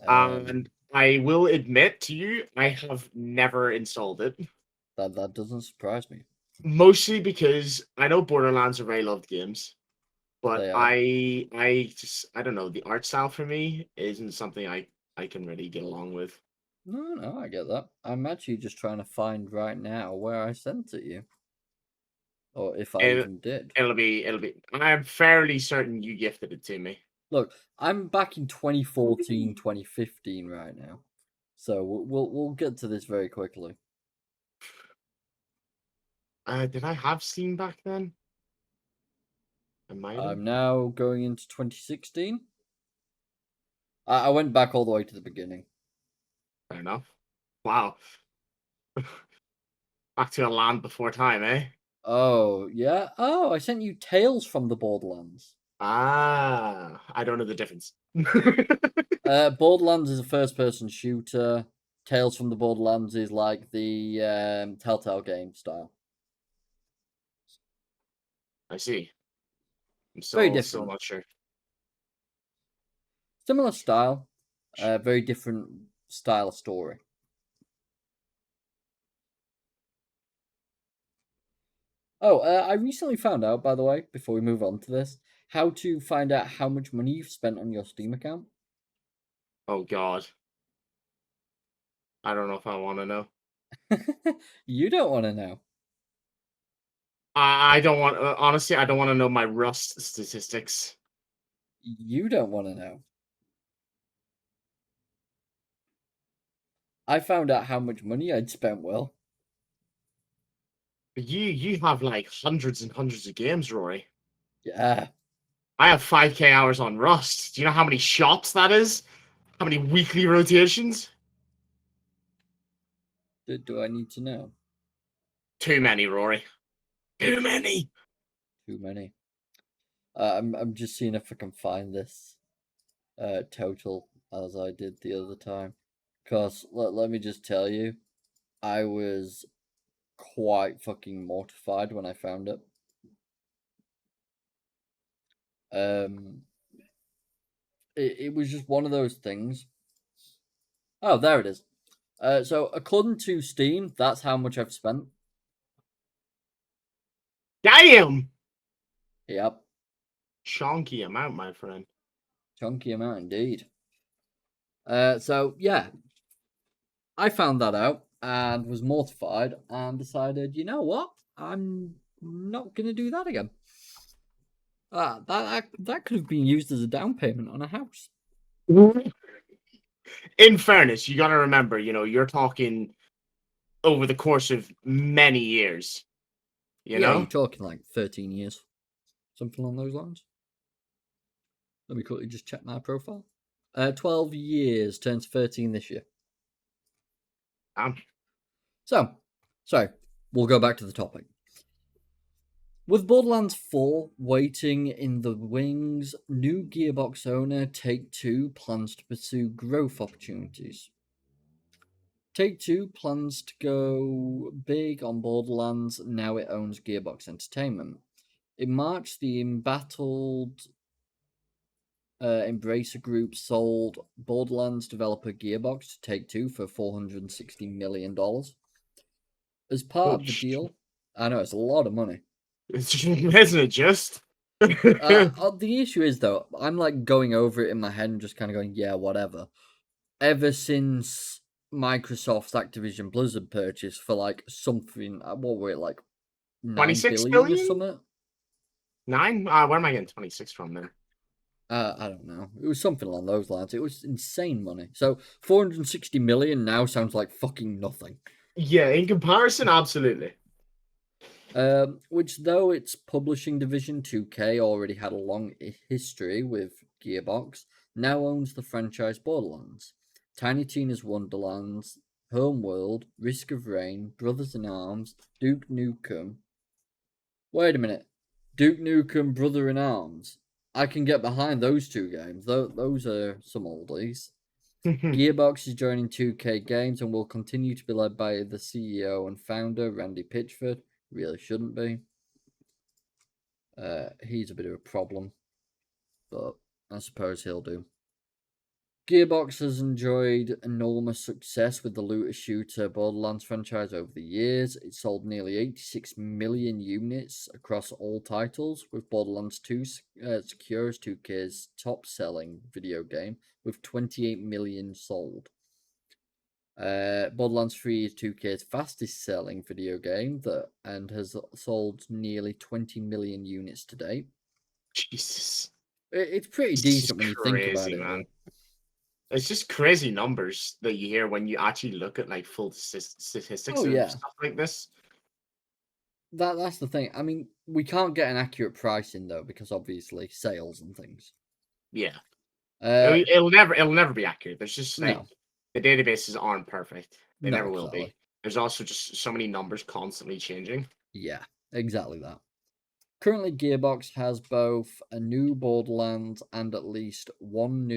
And I will admit to you, I have never installed it. That doesn't surprise me. Mostly because I know Borderlands are very loved games, but They are. I don't know, the art style for me isn't something I can really get along with. No, I get that. I'm actually just trying to find right now where I sent it you. Or if I And even did. it'll be I'm fairly certain you gifted it to me. Look, I'm back in 2014, 2015 right now. So we'll get to this very quickly. Did I have Steam back then? I might have. I'm now going into 2016. I went back all the way to the beginning. Fair enough. Wow. Back to a land before time, eh? Oh, yeah? Oh, I sent you Tales from the Borderlands. Ah, I don't know the difference. Borderlands is a first-person shooter. Tales from the Borderlands is like the Telltale game style. I see. I'm Very still different. not sure. Similar style, very different style of story. Oh, I recently found out, by the way, before we move on to this, how to find out how much money you've spent on your Steam account. Oh God. I don't know if I want to know. You don't want to know. I don't want. Honestly, I don't want to know my Rust statistics. You don't want to know. I found out how much money I'd spent, Will. You have like hundreds and hundreds of games, Rory. Yeah. I have 5K hours on Rust. Do you know how many shops that is? How many weekly rotations? Do I need to know? Too many, Rory. Too many. Too many. I'm just seeing if I can find this total as I did the other time. Because let me just tell you, I was quite fucking mortified when I found it. It was just one of those things. Oh, there it is. So according to Steam, that's how much I've spent. Damn. Yep, Chonky amount, my friend. chunky amount indeed. So yeah, I found that out and was mortified and decided, you know what? I'm not gonna do that again. That could have been used as a down payment on a house. In fairness, you got to remember, you're talking over the course of many years. You Yeah, know? you're talking like 13 years, something along those lines. Let me quickly just check my profile. 12 years, turns 13 this year. So, we'll go back to the topic. With Borderlands 4 waiting in the wings, new Gearbox owner Take-Two plans to pursue growth opportunities. Take-Two plans to go big on Borderlands now it owns Gearbox Entertainment. In March, the embattled Embracer Group sold Borderlands developer Gearbox to Take-Two for $460 million. As part of the deal, I know it's a lot of money. Isn't it just? The issue is, though, I'm like going over it in my head and just kind of going, yeah, whatever. Ever since Microsoft's Activision Blizzard purchase for like something, what were it, like 9 26 billion or billion? something? 9? Where am I getting 26 from then? I don't know. It was something along those lines. It was insane money. So 460 million now sounds like fucking nothing. Yeah, in comparison, absolutely. Which, though its publishing division 2K already had a long history with Gearbox, now owns the franchise Borderlands, Tiny Tina's Wonderlands, Homeworld, Risk of Rain, Brothers in Arms, Duke Nukem. Wait a minute, Duke Nukem, Brother in Arms. I can get behind those two games. Those are some oldies. Gearbox is joining 2K Games and will continue to be led by the CEO and founder, Randy Pitchford. Really shouldn't be. He's a bit of a problem, but I suppose he'll do. Gearbox has enjoyed enormous success with the looter shooter Borderlands franchise over the years. It sold nearly 86 million units across all titles, with Borderlands 2 secure as 2K's top-selling video game, with 28 million sold. Borderlands 3 is 2K's fastest-selling video game and has sold nearly 20 million units to date. Jesus. It's pretty decent when you think about it, man. though. It's just crazy numbers that you hear when you actually look at like full statistics Oh, of yeah. stuff like this. That's the thing. I mean, we can't get an accurate pricing though because obviously sales and things. Yeah, Uh, it'll never be accurate. There's just like no, the databases aren't perfect. They no, never will exactly. be. There's also just so many numbers constantly changing. Yeah, exactly that. Currently, Gearbox has both a new Borderlands and at least one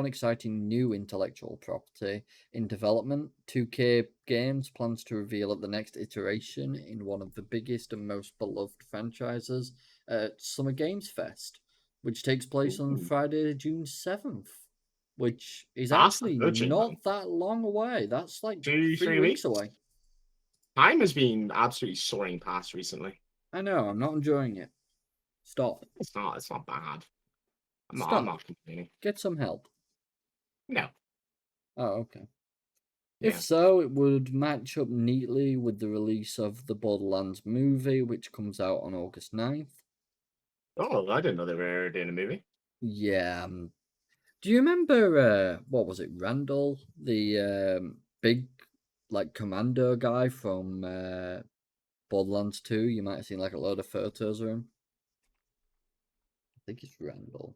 exciting new intellectual property in development. 2K Games plans to reveal at the next iteration in one of the biggest and most beloved franchises at Summer Games Fest, which takes place on Ooh, Friday, June 7th, which is fast actually approaching, man. not that long away. That's like 2, 3 3 weeks weeks. away. Time has been absolutely soaring past recently. I know, I'm not enjoying it. Stop. It's not. It's not bad. I'm not. I'm Stop. not complaining. Get some help. No. Oh, okay. Yeah. If so, it would match up neatly with the release of the Borderlands movie, which comes out on August 9th. Oh, I didn't know they were doing a movie. Yeah. Do you remember, what was it, Randall? The big, like, commando guy from Borderlands 2? You might have seen, like, a load of photos of him. I think it's Randall.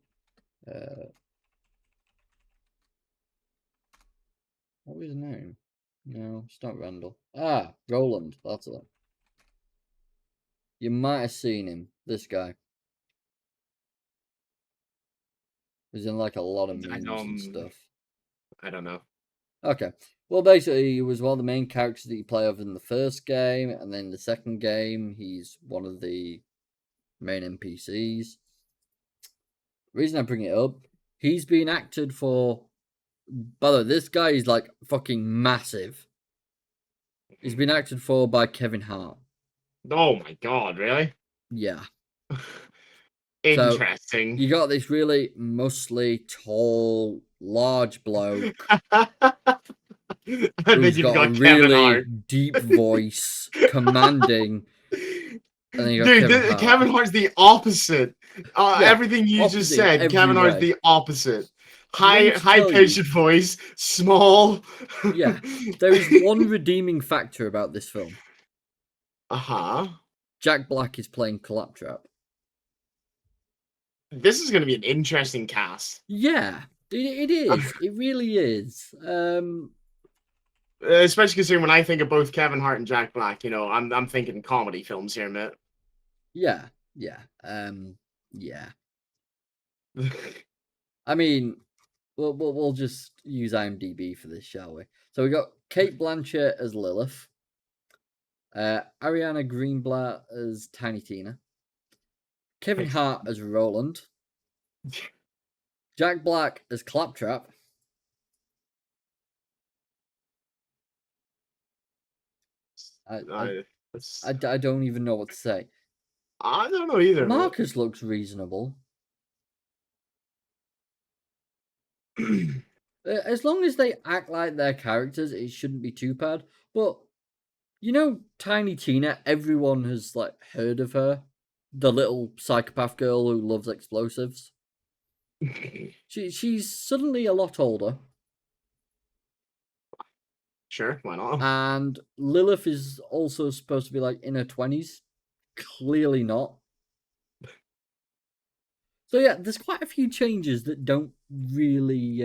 What was his name? No, it's not Randall. Ah, Roland. That's it. You might have seen him. This guy. He's in like a lot of I memes and don't. stuff. I don't know. Okay. Well, basically, he was one of the main characters that you play over in the first game, and then the second game, he's one of the main NPCs. The reason I bring it up, he's been acted for. By the way, this guy is like fucking massive. He's been acted for by Kevin Hart. Oh my god! Really? Yeah. So Interesting. you got this really muscly, tall, large bloke I think who's you've got a got Kevin really Hart. deep voice, commanding, and then you got Dude, Kevin Hart. Kevin Hart's the opposite. Yeah, Everything you just opposite in said, every Kevin Hart's way. the opposite. Let me High tell pitched you, voice, small. yeah, there is one redeeming factor about this film. Uh-huh. Jack Black is playing Claptrap. This is going to be an interesting cast. Yeah, it is. It really is. Especially considering when I think of both Kevin Hart and Jack Black, I'm thinking comedy films here, mate. Yeah. Yeah. I mean, we'll just use IMDb for this, shall we? So we got Kate Blanchett as Lilith, Ariana Greenblatt as Tiny Tina, Kevin Hart as Roland, Jack Black as Claptrap, I don't even know what to say. I don't know either. Marcus looks reasonable. As long as they act like their characters, it shouldn't be too bad. But Tiny Tina, everyone has like heard of her. The little psychopath girl who loves explosives. She's suddenly a lot older. Sure, why not? And Lilith is also supposed to be like in her 20s. Clearly not. So yeah, there's quite a few changes that don't really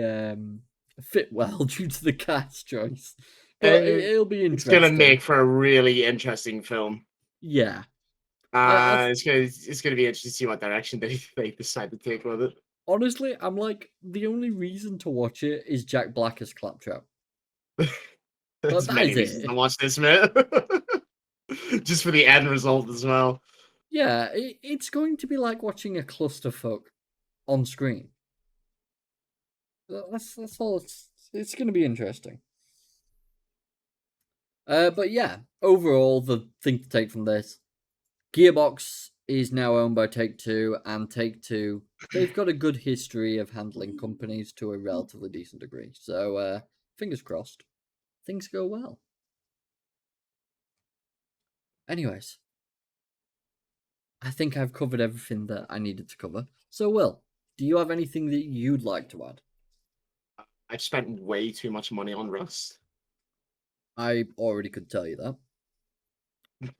fit well due to the cast choice. But it'll be interesting. It's gonna make for a really interesting film. Yeah. It's gonna be interesting to see what direction they decide to take with it. Honestly, I'm like, the only reason to watch it is Jack Black as Claptrap. There's many reasons to watch this, man. Just for the end result as well. Yeah, it's going to be like watching a clusterfuck on screen. That's all. It's going to be interesting. But yeah, overall, the thing to take from this, Gearbox is now owned by Take-Two, and Take-Two, they've got a good history of handling companies to a relatively decent degree. So, fingers crossed, things go well. Anyways, I think I've covered everything that I needed to cover. So, Will, do you have anything that you'd like to add? I've spent way too much money on Rust. I already could tell you that.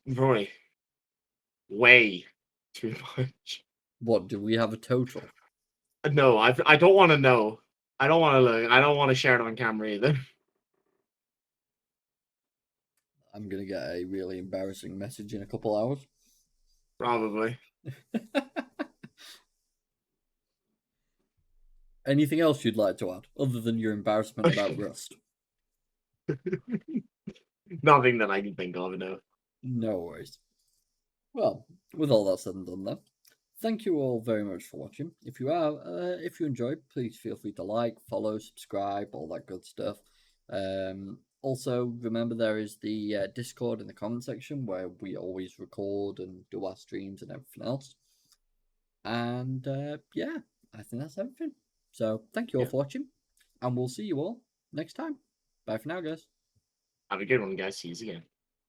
Rory, way too much. What, do we have a total? No, I don't want to know. I don't want to look. I don't want to share it on camera either. I'm going to get a really embarrassing message in a couple hours. Probably. Anything else you'd like to add, other than your embarrassment about Rust? Nothing that I can think of, no. No worries. Well, with all that said and done then, thank you all very much for watching. If you enjoyed, please feel free to like, follow, subscribe, all that good stuff. Also, remember there is the Discord in the comment section where we always record and do our streams and everything else. And yeah, I think that's everything. So thank you all for watching, and we'll see you all next time. Bye for now, guys. Have a good one, guys. See you again.